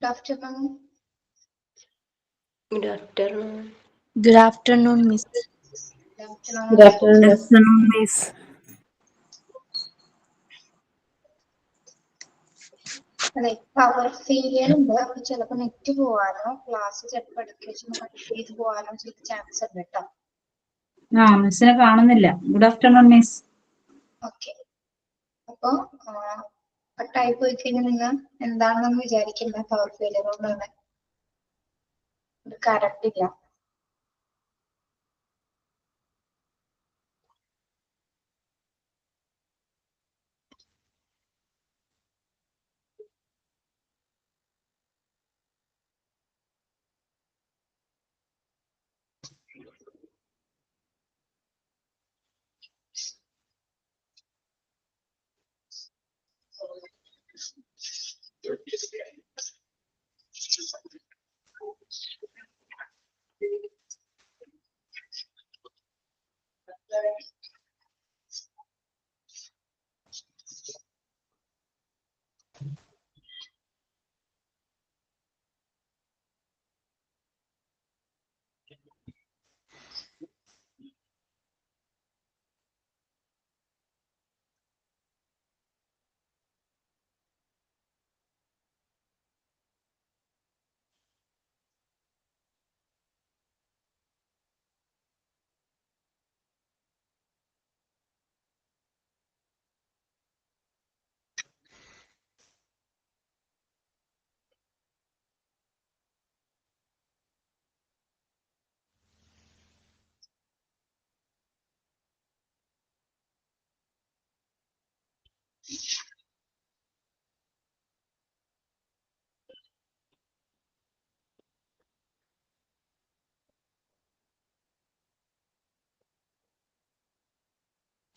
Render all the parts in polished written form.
Good afternoon. Good afternoon. Good afternoon, Miss. Good afternoon. Good afternoon, miss. afternoon, miss. അതെ power failure ഉണ്ട്. അപ്പൊ ചിലപ്പോ net പോവാനോ class ചിലപ്പോ ഇടയ്ക്ക് കട്ട് ചെയ്ത് പോവാനോ ചാൻസ് ഉണ്ട് കേട്ടോ. മിസ്സിനെ കാണുന്നില്ല. Good afternoon, miss. ഓക്കെ. അപ്പൊ കട്ടായി പോയി കഴിഞ്ഞാൽ നിങ്ങൾ എന്താണെന്ന് വിചാരിക്കില്ല. പവർ ഫെയിലിയർ ഒന്നും കറണ്ട് ഇല്ല.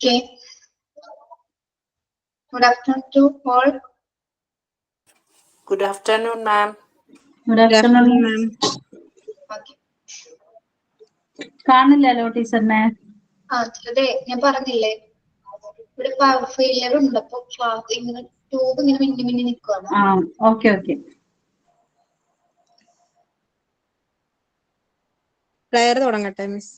Okay. Good afternoon to all. Good afternoon, ma'am. Good afternoon, ma'am. Okay. കാണില്ലല്ലോ ടീച്ചറിനെ. അതെ ഞാൻ പറഞ്ഞില്ലേ ഇവിടെ പവർ ഫെയിലിയർ ഉണ്ട്. അപ്പൊ ക്ലാസ് ഇങ്ങനെ ട്യൂബ് ഇങ്ങനെ മിന്നി മിന്നി നിൽക്കുവാണ്. ഓക്കെ. പ്ലെയർ തുടങ്ങട്ടെ മിസ്.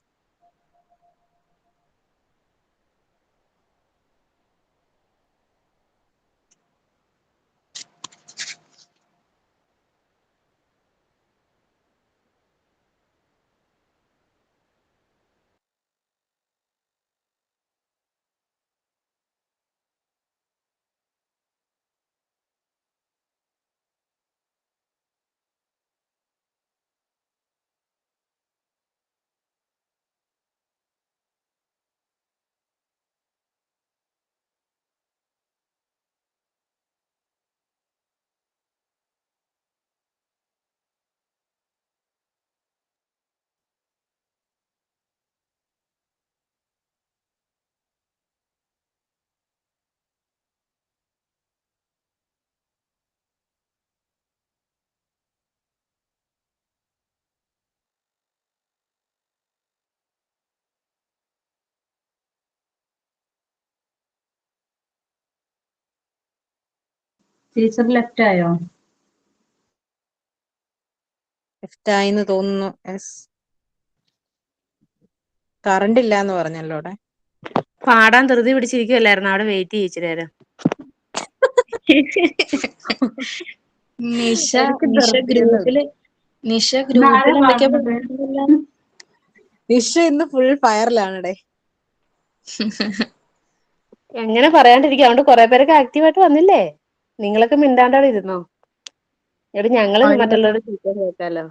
ടീച്ചർ ലെഫ്റ്റ് ആയോ? ലെഫ്റ്റ് ആയിന്ന് തോന്നുന്നു. യെസ്. കറണ്ട് ഇല്ല എന്ന് പറഞ്ഞല്ലോ അവിടെ. പാടാൻ ധൃതി പിടിച്ചിരിക്കുവല്ലായിരുന്നു. അവിടെ വെയിറ്റ് ചെയ്യിച്ചിരായിരുന്നു. നിഷ ഇന്നാരാ ഗ്രൂപ്പിൽ എന്തൊക്കെയാ പാടുന്നത്? പറയുന്നില്ല. നിഷ ഇന്ന് ഫുൾ ഫയറിലാണേ. എങ്ങനെ പറയാണ്ടിരിക്കും. അതുകൊണ്ട് കുറെ പേരൊക്കെ ആക്റ്റീവായിട്ട് വന്നില്ലേ. നിങ്ങളൊക്കെ മിണ്ടാണ്ടവിടെ ഇരുന്നോ. എടി ഞങ്ങള് മറ്റുള്ളവരുടെ ചീത്ത കേൾക്കാലോ.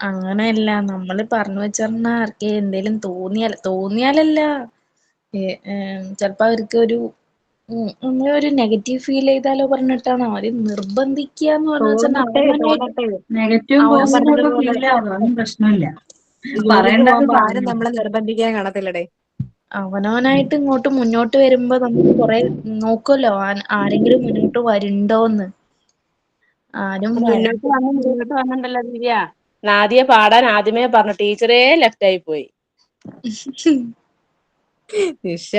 അങ്ങനെയല്ല, നമ്മള് പറഞ്ഞു വെച്ചറിഞ്ഞ ആർക്കെ എന്തേലും തോന്നിയാലല്ല ചെലപ്പോ അവർക്ക് ഒരു നെഗറ്റീവ് ഫീൽ ചെയ്താലോ പറഞ്ഞിട്ടാണ് അവര് നിർബന്ധിക്കാന്ന് തോന്നട്ടെ. നെഗറ്റീവും പോസിറ്റീവും ഒക്കെ ഫീൽ ആവും. അതൊന്നും പ്രശ്നമില്ല. ജോലിക്ക് പറയേണ്ടത് പോകുമ്പോ ആരും പറഞ്ഞു. നമ്മളെ നിർബന്ധിക്കാൻ കാണത്തില്ലടേ. അവനവനായിട്ട് ഇങ്ങോട്ട് മുന്നോട്ട് വരുമ്പോ നമ്മൾ കൊറേ നോക്കുമല്ലോ ആരെങ്കിലും മുന്നോട്ട് വരുന്നുണ്ടോന്ന്. ആരും മുന്നോട്ട് വന്നിട്ടുണ്ടല്ലോ ദിവ്യ. നാദിയ പാടാൻ ആദ്യമേ പറഞ്ഞു. ടീച്ചറേ ലെഫ്റ്റ് ആയി പോയി. നിഷ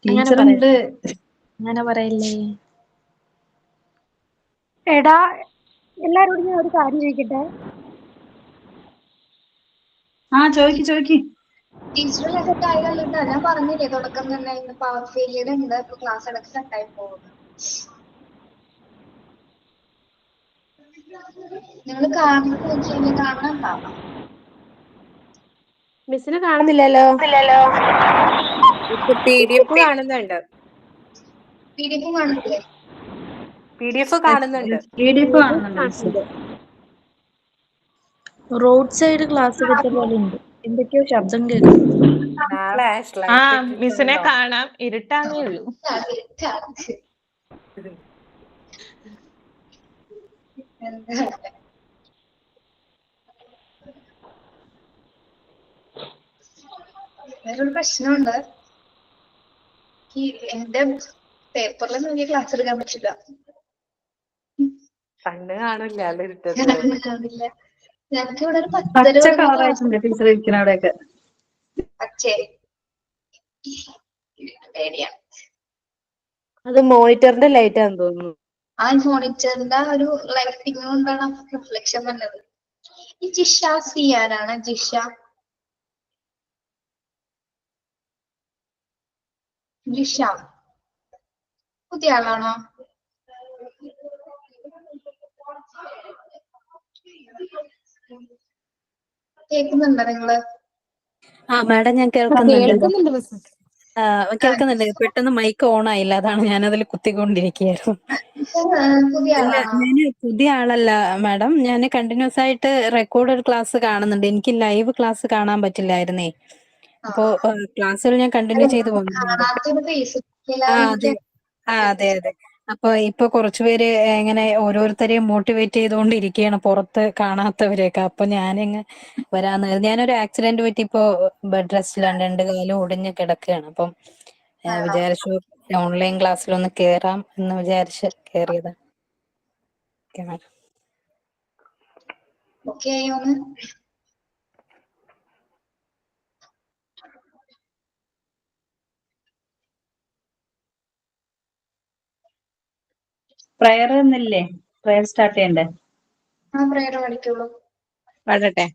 ടീച്ചറുണ്ട്. അങ്ങനെ പറയല്ലേ. എടാ എല്ലാരോടും ഞാൻ ഒരു കാര്യം ചോദിക്കട്ടെ. ചോദിക്ക്. ടീച്ചർ സെറ്റ് ആയതല്ലോ. ഞാൻ പറഞ്ഞില്ലേ തുടക്കം തന്നെ ഇന്ന് പവർ ഫെയിലിയർ ഉണ്ട്. ഇപ്പൊ ക്ലാസ് ഇടയ്ക്ക് സെറ്റായി പോകുന്നു. നിങ്ങൾ കാണണ്ടാവാം. മിസ്സിനെ കാണുന്നില്ലല്ലോ. ഇപ്പൊ PDF കാണുന്നുണ്ട്. PDF കാണുന്നില്ലേ? PDF കാണുന്നുണ്ട്. PDF കാണുന്നുണ്ട് മിസ്. റോഡ് സൈഡ് ക്ലാസ് എടുത്ത പോലെ ഉണ്ട്. എന്തൊക്കെയോ ശബ്ദം കേൾക്കും. നാളെ സ്ലൈഡ് മിസ്സിനെ കാണാം, ഇരുട്ടാന്നേ ഉള്ളൂ. വേറൊരു പ്രശ്നമുണ്ട്. എന്റെ പേപ്പറിൽ നോക്കിയ ക്ലാസ് എടുക്കാൻ പറ്റില്ല. കണ്ണ് കാണില്ല. കാണില്ല. ഞങ്ങൾക്ക് ഇവിടെ ഒരു പച്ച കളറായിട്ടുണ്ട് ടീച്ചർ ഇരിക്കുന്ന അവിടെയൊക്കെ. പേടിയാ. അത് മോണിറ്ററിന്റെ ലൈറ്റ് ആണെന്ന് തോന്നുന്നു. ആ മോണിറ്ററിന്റെ ഒരു ലൈറ്റിംഗ് കൊണ്ടാണ് റിഫ്ലക്ഷൻ വന്നത്. ഈ ജിഷ സിയാനാണ്. ജിഷ പുതിയ ആളാണോ? കേൾക്കുന്നുണ്ടോ നിങ്ങള്? മാഡം ഞാൻ കേൾക്കുന്നുണ്ട് മിസ്. കേൾക്കുന്നുണ്ട്. പെട്ടെന്ന് മൈക്ക് ഓൺ ആയില്ല, അതാണ് ഞാൻ അതിൽ കുത്തിക്കൊണ്ടിരിക്കുകയായിരുന്നു. പുതിയ അല്ല, ആളാണോ? ഞാൻ പുതിയ ആളല്ല മാഡം. ഞാൻ കണ്ടിന്യൂസ് ആയിട്ട് റെക്കോർഡഡ് ക്ലാസ് കാണുന്നുണ്ട്. എനിക്ക് ലൈവ് ക്ലാസ് കാണാൻ പറ്റില്ലായിരുന്നേ. അപ്പോ ക്ലാസ്സുകൾ ഞാൻ കണ്ടിന്യൂ ചെയ്ത് പോകുന്നുണ്ട്. അതെ. അപ്പൊ ഇപ്പൊ കുറച്ചുപേര് ഇങ്ങനെ ഓരോരുത്തരെയും മോട്ടിവേറ്റ് ചെയ്തുകൊണ്ടിരിക്കുകയാണ്, പുറത്ത് കാണാത്തവരെയൊക്കെ. അപ്പൊ ഞാനിങ്ങ് വരാന്ന്, ഞാനൊരു ആക്സിഡന്റ് പറ്റി ഇപ്പോ ബെഡ് റെസ്റ്റിലാണ്, 2 കാലും ഒടിഞ്ഞ് കിടക്കുകയാണ്. അപ്പം വിചാരിച്ചു ഓൺലൈൻ ക്ലാസ്സിലൊന്ന് കേറാം എന്ന് വിചാരിച്ച് കേറിയതാ. പ്രയർ എന്നില്ലേ? പ്രയർ സ്റ്റാർട്ട് ചെയ്യണ്ടേ? പ്രയർ പഠിക്കുള്ളൂ. പാടട്ടെ.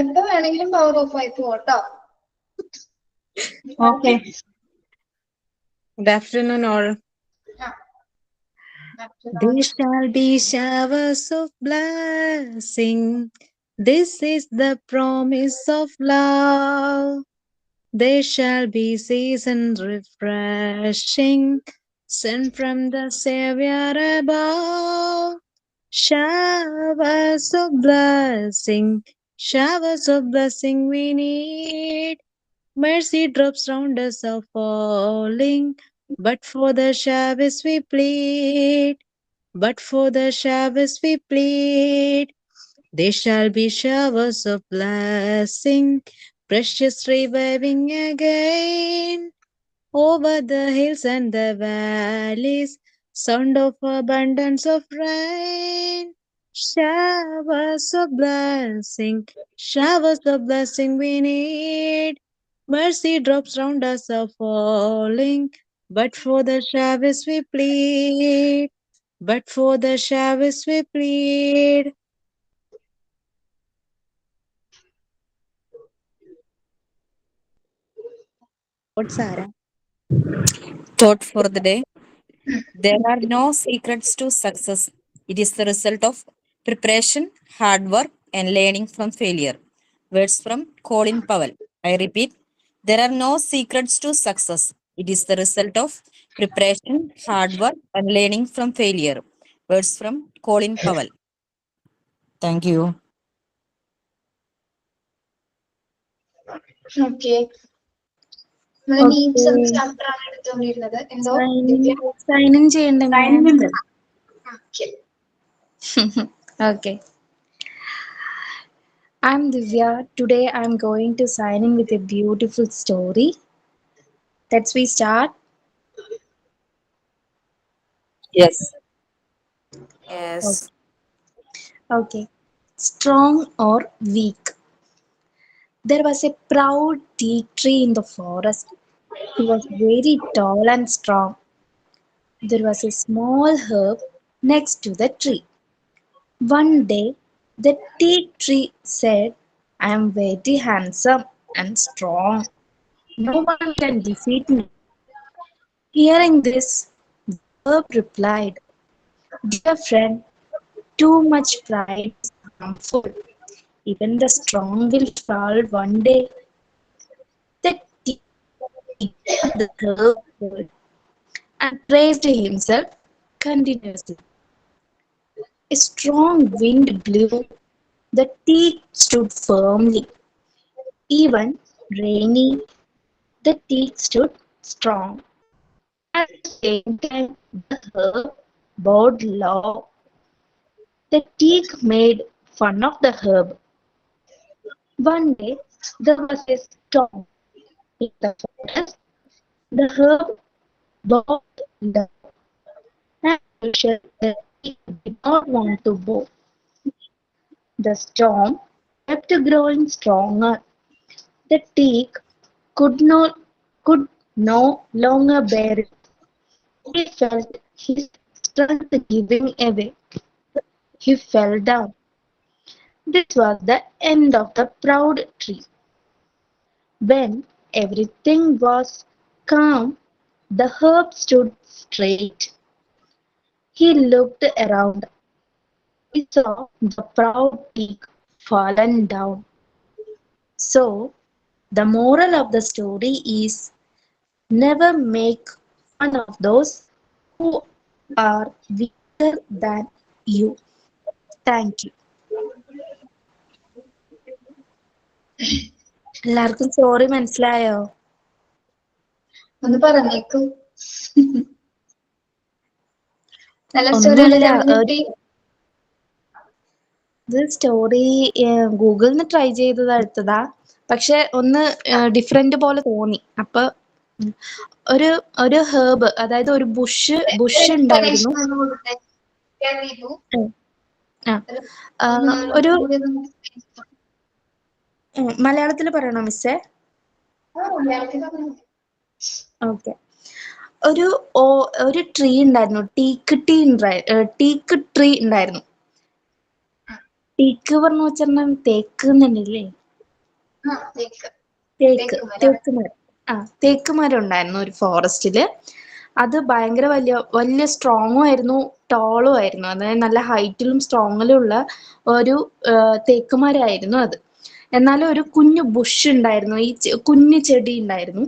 എപ്പോ വേണമെങ്കിലും പവർ ഓഫ് ആയി പോട്ടോ. Okay. Good afternoon all. There shall be showers of blessing. This is the promise of love. There shall be season refreshing, sent from the Savior above. Showers of blessing we need. Mercy drops round us are falling, but for the showers we plead. There shall be showers of blessing, precious reviving again. Over the hills and the valleys, sound of abundance of rain. Showers of blessing we need. Mercy drops round us are falling, but for the showers we plead. What's Sarah? Thought for the day. There are no secrets to success. It is the result of preparation, hard work, and learning from failure. Words from Colin Powell. I repeat, there are no secrets to success. It is the result of preparation, hard work, and learning from failure. Words from Colin Powell. Thank you. Sign in ചെയ്യണ്ടേ? Okay. I'm Divya. Today I'm going to sign in with a beautiful story. Let's we start. Yes. Okay. Strong or weak? There was a proud teak tree in the forest. He was very tall and strong. There was a small herb next to the tree. One day, the teak tree said, I am very handsome and strong. No one can defeat me. Hearing this, the herb replied, Dear friend, too much pride is harmful. Even the strong will fall one day. The teak ignored the herb's word and praised himself continuously. A strong wind blew. The teak stood firmly. Even rainy, the teak stood strong. At the same time, the herb bowed low. The teak made fun of the herb. One day, there was a storm in the forest. The herb bowed low, and the teak did not want to bow. The storm kept growing stronger. The teak could no longer bear it. He felt his strength giving away. He fell down. This was the end of the proud tree. When everything was calm, the herb stood straight. He looked around. He saw the proud teak fallen down. So, the moral of the story is never make fun of those who are weaker than you. Thank you. എല്ലാവർക്കും story മനസ്സിലായോ? ഒന്ന് പറഞ്ഞേക്കൂ. നല്ല story ഇത് story ഗൂഗിളിൽ നിന്ന് try ചെയ്തത് എടുത്തതാ, പക്ഷെ ഒന്ന് ഡിഫറെന്റ് പോലെ തോന്നി. അപ്പൊ ഒരു ഒരു ഹേർബ്, അതായത് ഒരു ബുഷ് ഉണ്ടായിരുന്നു. ഒരു മലയാളത്തിൽ പറയണോ മിസ്സേ? ഓക്കെ. ഒരു ട്രീ ഉണ്ടായിരുന്നു, ടീക്ക് ട്രീ ഉണ്ടായിരുന്നു. ടീക്ക് പറഞ്ഞു വെച്ചാൽ തേക്ക് എന്നല്ലേ? തേക്ക് മരം ഉണ്ടായിരുന്നു ഒരു ഫോറസ്റ്റില്. അത് ഭയങ്കര വലിയ സ്ട്രോങ്ങും ആയിരുന്നു, ടോളും ആയിരുന്നു. അതായത് നല്ല ഹൈറ്റിലും സ്ട്രോങ്ങിലും ഉള്ള ഒരു തേക്ക് മരമായിരുന്നു അത്. എന്നാലും ഒരു കുഞ്ഞു ബുഷ് ഉണ്ടായിരുന്നു, ഈ കുഞ്ഞു ചെടി ഉണ്ടായിരുന്നു.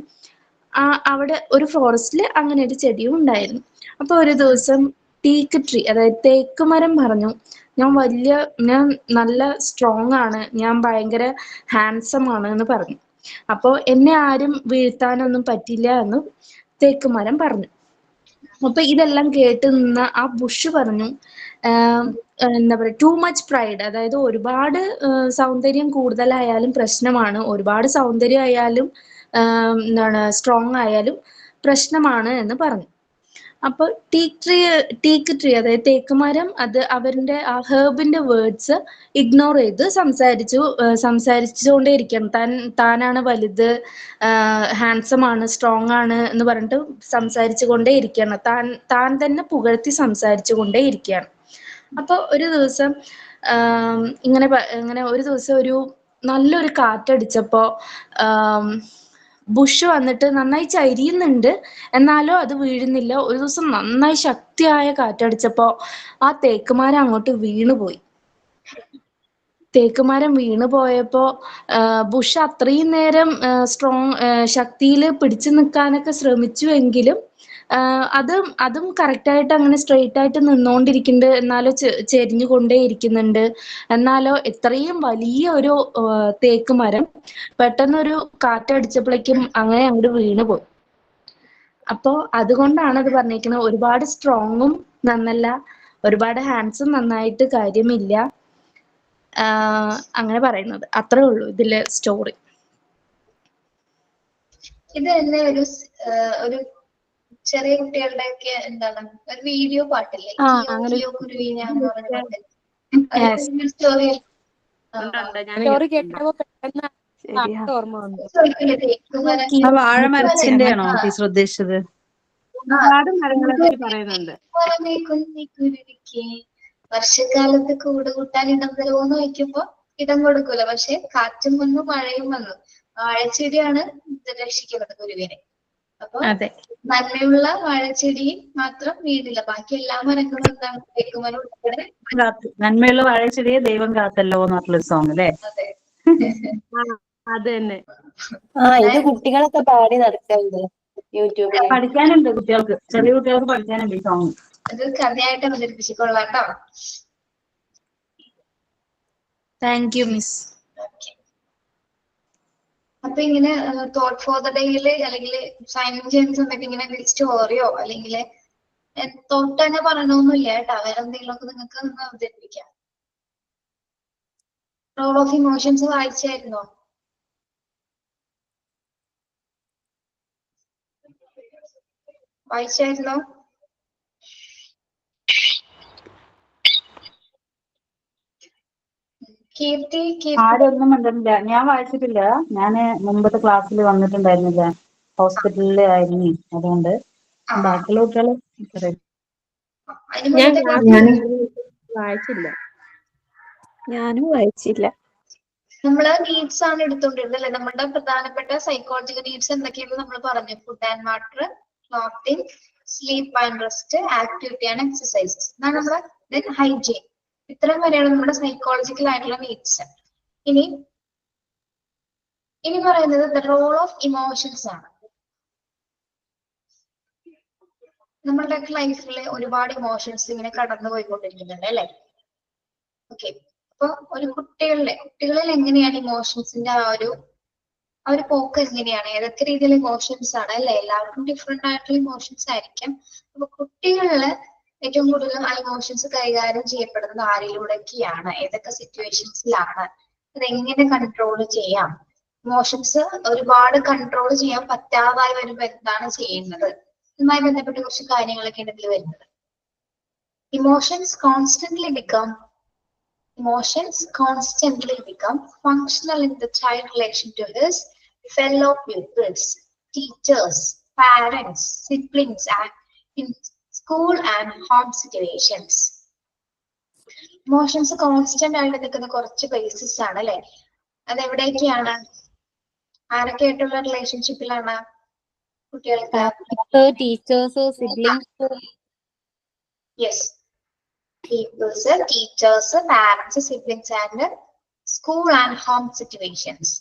അവിടെ ഒരു ഫോറസ്റ്റില് അങ്ങനെ ഒരു ചെടിയും ഉണ്ടായിരുന്നു. അപ്പൊ ഒരു ദിവസം ടീക്ക് ട്രീ, അതായത് തേക്ക് മരം പറഞ്ഞു, ഞാൻ നല്ല സ്ട്രോങ് ആണ്, ഞാൻ ഭയങ്കര ഹാൻസം ആണ് എന്ന് പറഞ്ഞു. അപ്പൊ എന്നെ ആരും വീഴ്ത്താനൊന്നും പറ്റില്ല എന്ന് തേക്ക് മരം പറഞ്ഞു. അപ്പൊ ഇതെല്ലാം കേട്ട് നിന്ന ആ ബുഷ് പറഞ്ഞു, എന്താ പറയുക, ടു മച്ച് പ്രൈഡ്, അതായത് ഒരുപാട് സൗന്ദര്യം കൂടുതലായാലും പ്രശ്നമാണ്, ഒരുപാട് സൗന്ദര്യം ആയാലും സ്ട്രോങ് ആയാലും പ്രശ്നമാണ് എന്ന് പറഞ്ഞു. അപ്പൊ ടീക്ക് ട്രീ അതായത് തേക്കുമരം അത് അവരുടെ ആ ഹേർബിന്റെ വേർഡ്സ് ഇഗ്നോർ ചെയ്ത് സംസാരിച്ചുകൊണ്ടേ ഇരിക്കണം. താനാണ് വലുത്, ഹാൻസം ആണ്, സ്ട്രോങ് ആണ് എന്ന് പറഞ്ഞിട്ട് സംസാരിച്ചു കൊണ്ടേ ഇരിക്കണം. താൻ തന്നെ പുകഴ്ത്തി സംസാരിച്ചു കൊണ്ടേ ഇരിക്കുകയാണ്. അപ്പൊ ഒരു ദിവസം ഇങ്ങനെ ഒരു ദിവസം ഒരു നല്ലൊരു കാറ്റടിച്ചപ്പോ ബുഷ് വന്നിട്ട് നന്നായി ചരിയുന്നുണ്ട്, എന്നാലും അത് വീഴുന്നില്ല. ഒരു ദിവസം നന്നായി ശക്തിയായ കാറ്റടിച്ചപ്പോ ആ തേക്കുമരം അങ്ങോട്ട് വീണുപോയി. തേക്കുമരം വീണു പോയപ്പോ ബുഷ് അത്രയും നേരം ശക്തിയിൽ പിടിച്ചു നിൽക്കാനൊക്കെ ശ്രമിച്ചുവെങ്കിലും അതും കറക്റ്റായിട്ട് അങ്ങനെ സ്ട്രെയിറ്റ് ആയിട്ട് നിന്നുകൊണ്ടിരിക്കുന്നുണ്ട്, എന്നാലോ ചെരിഞ്ഞുകൊണ്ടേ ഇരിക്കുന്നുണ്ട്. എന്നാലോ ഇത്രയും വലിയ ഒരു തേക്ക് മരം പെട്ടെന്നൊരു കാറ്റടിച്ചപ്പോഴേക്കും അങ്ങനെ അങ്ങോട്ട് വീണു പോയി. അപ്പോ അതുകൊണ്ടാണ് അത് പറഞ്ഞിരിക്കുന്നത്, ഒരുപാട് സ്ട്രോങ്ങും നന്നല്ല, ഒരുപാട് ഹാൻഡ്സും നന്നായിട്ട് കാര്യമില്ല, അങ്ങനെ പറയുന്നത്. അത്രേ ഉള്ളൂ ഇതിലെ സ്റ്റോറി. ഇത് തന്നെ ഒരു ചെറിയ കുട്ടികളുടെ ഒക്കെ എന്താണ് ഒരു വീഡിയോ പാട്ടില്ലേ, സ്റ്റോറി കേട്ടപ്പോ പെട്ടെന്ന് ഓർമ്മ വന്നു. വാഴമരത്തിന്റെ ആണോ ടീച്ചർ ഉദ്ദേശിച്ചത്? ഒരുപാട് മരങ്ങളെ പറ്റി പറയുന്നുണ്ട്. പുറമേ കുന്നിക്കുരുവിക്ക് വർഷക്കാലത്ത് കൂട് കൂട്ടാൻ ഇടം തരുമോന്ന് ചോദിക്കുമ്പോ ഇടം കൊടുക്കൂല. പക്ഷെ കാറ്റും വന്നു മഴയും വന്നു, വാഴച്ചെടിയാണ് രക്ഷിക്കുന്നത് കുരുവിനെ. അപ്പൊ അതെ. നന്മയുള്ള വാഴച്ചെടി മാത്രം വീടില്ല, ബാക്കി എല്ലാ മരങ്ങളും എന്താണ് തേക്കുമരം ഉൾപ്പെടെ. നന്മയുള്ള വാഴച്ചെടിയെ ദൈവം കാത്തല്ലോ എന്നുള്ള സോങ് അല്ലേ? അതെ. അത് തന്നെ. ഇത് കുട്ടികളൊക്കെ പാടി നടക്കലുണ്ട് യൂട്യൂബില്. പഠിക്കാനുണ്ട് കുട്ടികൾക്ക്, ചെറിയ കുട്ടികൾക്ക് പഠിക്കാനുണ്ട് ഈ സോങ്. അത് കഥയായിട്ട് അവതരിപ്പിച്ചിട്ടുള്ളതാട്ടോ. Thank you miss. അപ്പൊ ഇങ്ങനെ തോട്ട് ഫോർ ദ ഡേയില് അല്ലെങ്കിൽ സൈൻ ചെയ്യുന്ന സമയത്ത് ഇങ്ങനെ സ്റ്റോറിയോ അല്ലെങ്കിൽ തോട്ട് തന്നെ പറയണമെന്നില്ല കേട്ടോ, വേറെ എന്തെങ്കിലുമൊക്കെ നിങ്ങൾക്ക് ഒന്ന് അവതരിപ്പിക്കാം. റോൾ ഓഫ് ഇമോഷൻസ് വായിച്ചായിരുന്നോ? വായിച്ചായിരുന്നോ? കീർത്തി ആരൊന്നും കണ്ടിട്ടില്ല, ഞാൻ വായിച്ചിട്ടില്ല. ഞാന് മുമ്പത്തെ ക്ലാസ്സിൽ വന്നിട്ടുണ്ടായിരുന്നില്ല, ഹോസ്പിറ്റലിൽ ആയിരുന്നു. അതുകൊണ്ട് ബാക്കിയുള്ള കുട്ടികള് ഞാൻ വായിച്ചില്ല. ഞാനും വായിച്ചില്ല. നമ്മള് നീഡ്സ് ആണ് എടുത്തോണ്ടിരുന്നത് അല്ലെ? നമ്മുടെ പ്രധാനപ്പെട്ട സൈക്കോളജിക്കൽ നീഡ്സ് എന്തൊക്കെയാണ് നമ്മൾ പറഞ്ഞു? Food and water, clothing, sleep and rest, activity and exercises. എന്നാണ് നമ്മുടെ ഹൈജീൻ. ഇത്രയും വരെയാണ് നമ്മുടെ സൈക്കോളജിക്കൽ ആയിട്ടുള്ള നീഡ്സ്. ഇനി പറയുന്നത് ദ റോൾ ഓഫ് ഇമോഷൻസ് ആണ്. നമ്മളുടെ ലൈഫിൽ ഒരുപാട് ഇമോഷൻസ് ഇങ്ങനെ കടന്നു പോയിക്കൊണ്ടിരിക്കുന്നുണ്ട് അല്ലെ? ഓക്കെ. അപ്പൊ ഒരു കുട്ടികളിൽ എങ്ങനെയാണ് ഇമോഷൻസിന്റെ ആ ഒരു പോക്ക് എങ്ങനെയാണ്? ഏതൊക്കെ രീതിയിലുള്ള ഇമോഷൻസ് ആണ് അല്ലെ? എല്ലാവർക്കും ഡിഫറെന്റ് ആയിട്ടുള്ള ഇമോഷൻസ് ആയിരിക്കും. അപ്പൊ കുട്ടികളില് ഏറ്റവും കൂടുതൽ ആ ഇമോഷൻസ് കൈകാര്യം ചെയ്യപ്പെടുന്നത് ആരിലൂടെയൊക്കെയാണ്? ഏതൊക്കെ സിറ്റുവേഷൻസിലാണ്? അതെങ്ങനെ കൺട്രോൾ ചെയ്യാം? ഇമോഷൻസ് ഒരുപാട് കൺട്രോൾ ചെയ്യാൻ പറ്റാതായി വരുമ്പോ എന്താണ് ചെയ്യുന്നത്? ഇതുമായി ബന്ധപ്പെട്ട കുറച്ച് കാര്യങ്ങളൊക്കെയാണ് ഇതിൽ വരുന്നത്. Emotions constantly become functional in the child relation to his fellow pupils, teachers, parents, siblings, and in school and home situations. Emotions constant ആയിട്ട് നിൽക്കുന്ന കുറച്ച് ബേസിസ് ആണ് അല്ലെ? അതെവിടെയൊക്കെയാണ്? ആരൊക്കെ ആയിട്ടുള്ള റിലേഷൻഷിപ്പിലാണ് കുട്ടികൾക്ക്? Teachers, siblings. Yes, teachers, parents, siblings and school and home situations.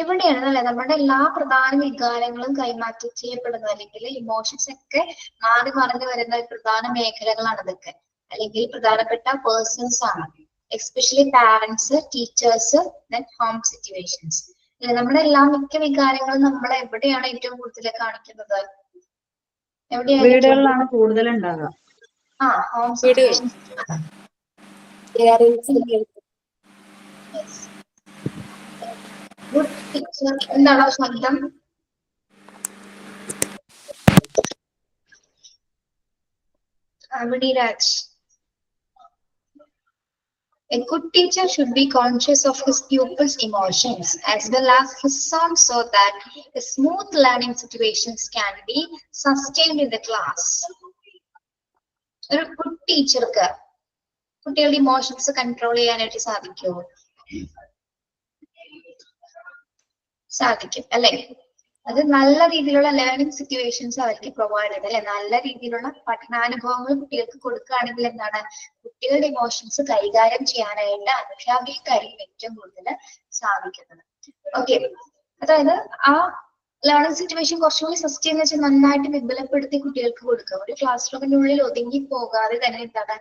എവിടെയാണ് അല്ലെ നമ്മുടെ എല്ലാ പ്രധാന വികാരങ്ങളും കൈമാറ്റം ചെയ്യപ്പെടുന്നത്? അല്ലെങ്കിൽ ഇമോഷൻസ് ഒക്കെ മാറി മറിഞ്ഞു വരുന്ന പ്രധാന മേഖലകളാണ് ഇതൊക്കെ, അല്ലെങ്കിൽ പ്രധാനപ്പെട്ട പേഴ്സൺസ് ആണ്. Especially parents, teachers, then home situations. നമ്മുടെ എല്ലാ മിക്ക വികാരങ്ങളും നമ്മൾ എവിടെയാണ് ഏറ്റവും കൂടുതൽ കാണിക്കുന്നത്? വീടുകളിലാണ് കൂടുതൽ ഉണ്ടാകുക. Home situations. ഗുഡ് ടീച്ചർ എന്താണോ ശബ്ദം? Raviraj. A good teacher should be conscious of his pupils' emotions as well as his own, so that a smooth learning situations can be sustained in the class. ഒരു good ടീച്ചർക്ക് കുട്ടികളുടെ emotions control ചെയ്യാനായിട്ട് സാധിക്കുമോ? സാധിക്കും അല്ലെ? അത് നല്ല രീതിയിലുള്ള ലേണിംഗ് സിറ്റുവേഷൻസ് അവർക്ക് പ്രൊവൈഡ് ചെയ്ത് അല്ലെ? നല്ല രീതിയിലുള്ള പഠനാനുഭവങ്ങൾ കുട്ടികൾക്ക് കൊടുക്കുകയാണെങ്കിൽ എന്താണ്? കുട്ടികളുടെ ഇമോഷൻസ് കൈകാര്യം ചെയ്യാനായിട്ട് അധ്യാപികക്കായിരിക്കും ഏറ്റവും കൂടുതൽ സാധിക്കുന്നത്. ഓക്കെ, അതായത് ആ ലേണിംഗ് സിറ്റുവേഷൻ കുറച്ചുകൂടി സസ്റ്റെയിൻ വെച്ച് നന്നായിട്ട് വിപുലപ്പെടുത്തി കുട്ടികൾക്ക് കൊടുക്കുക. ഒരു ക്ലാസ് റൂമിനുള്ളിൽ ഒതുങ്ങി പോകാതെ തന്നെ എന്താണ്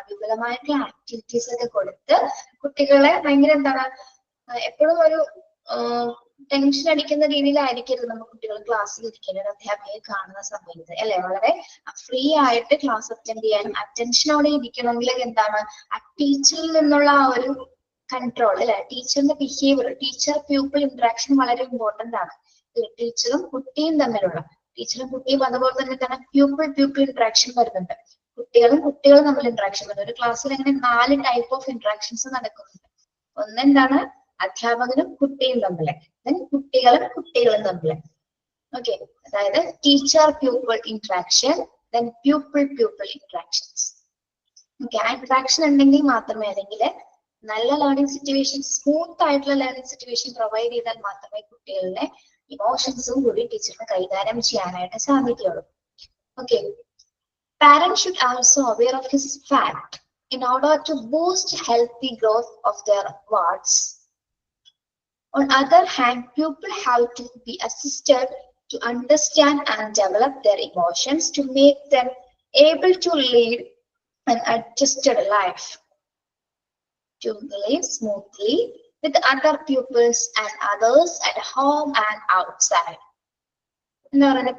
വിപുലമായിട്ടുള്ള ആക്ടിവിറ്റീസ് ഒക്കെ കൊടുത്ത് കുട്ടികളെ ഭയങ്കര എന്താണ് എപ്പോഴും ഒരു ടെൻഷൻ അടിക്കുന്ന രീതിയിലായിരിക്കരുത് നമ്മൾ കുട്ടികൾ ക്ലാസ്സിൽ ഇരിക്കുന്നത് അധ്യാപികയെ കാണുന്ന സമയത്ത് അല്ലെ? വളരെ ഫ്രീ ആയിട്ട് ക്ലാസ് അറ്റൻഡ് ചെയ്യാനും അറ്റൻഷനോടെ ഇരിക്കണമെങ്കിൽ എന്താണ് ആ ടീച്ചറിൽ നിന്നുള്ള ആ ഒരു കൺട്രോൾ അല്ലെ? ടീച്ചറിന്റെ ബിഹേവിയർ, ടീച്ചർ പ്യൂപ്പിൾ ഇന്ററാക്ഷൻ വളരെ ഇമ്പോർട്ടന്റ് ആണ്. ടീച്ചറും കുട്ടിയും തമ്മിലുള്ള, ടീച്ചറും കുട്ടിയും അതുപോലെ തന്നെ തന്നെ പ്യൂപ്പിൾ ഇന്ററാക്ഷൻ വരുന്നുണ്ട്. കുട്ടികളും തമ്മിൽ ഇന്ററാക്ഷൻ വരുന്നുണ്ട്. ഒരു ക്ലാസ്സിൽ അങ്ങനെ 4 ടൈപ്പ് ഓഫ് ഇന്ററാക്ഷൻസ് നടക്കുന്നുണ്ട്. ഒന്നെന്താണ് അധ്യാപകനും കുട്ടിയും തമ്മില്, കുട്ടികളും തമ്മില്. ഓക്കെ, അതായത് teacher pupil interaction, then pupil interactions. Okay, ആ ഇന്ററാക്ഷൻ ഉണ്ടെങ്കിൽ മാത്രമേ, അല്ലെങ്കിൽ നല്ല ലേണിംഗ് സിറ്റുവേഷൻ, സ്മൂത്ത് ആയിട്ടുള്ള ലേണിംഗ് സിറ്റുവേഷൻ പ്രൊവൈഡ് ചെയ്താൽ മാത്രമേ കുട്ടികളുടെ ഇമോഷൻസും കൂടി ടീച്ചറിന് കൈകാര്യം ചെയ്യാനായിട്ട് സാധിക്കുകയുള്ളൂ. Okay, parents should also aware of this fact in order to boost healthy growth of their wards. On other hand, people have to be assisted to understand and develop their emotions to make them able to lead an adjusted life, to live smoothly with other pupils and others at home and outside.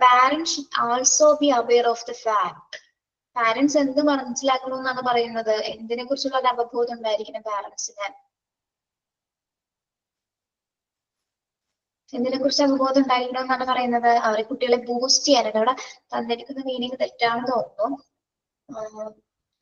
Parents should also be aware of the fact. Parents എന്ത് മനസ്സിലാക്കണമെന്നാണ് പറയുന്നത്? എന്തിനെ കുറിച്ചുള്ള ഒരു അവബോധം ഉണ്ടായിരിക്കണം പാരന്റ്സിന്? എന്തിനെ കുറിച്ച് അവബോധം ഉണ്ടായിരിക്കണം എന്നാണ് പറയുന്നത്? അവരെ കുട്ടികളെ ബൂസ്റ്റ് ചെയ്യാനായിട്ട്. അവിടെ തന്നിരിക്കുന്ന മീനിങ് തെറ്റാണെന്ന് തോന്നുന്നു.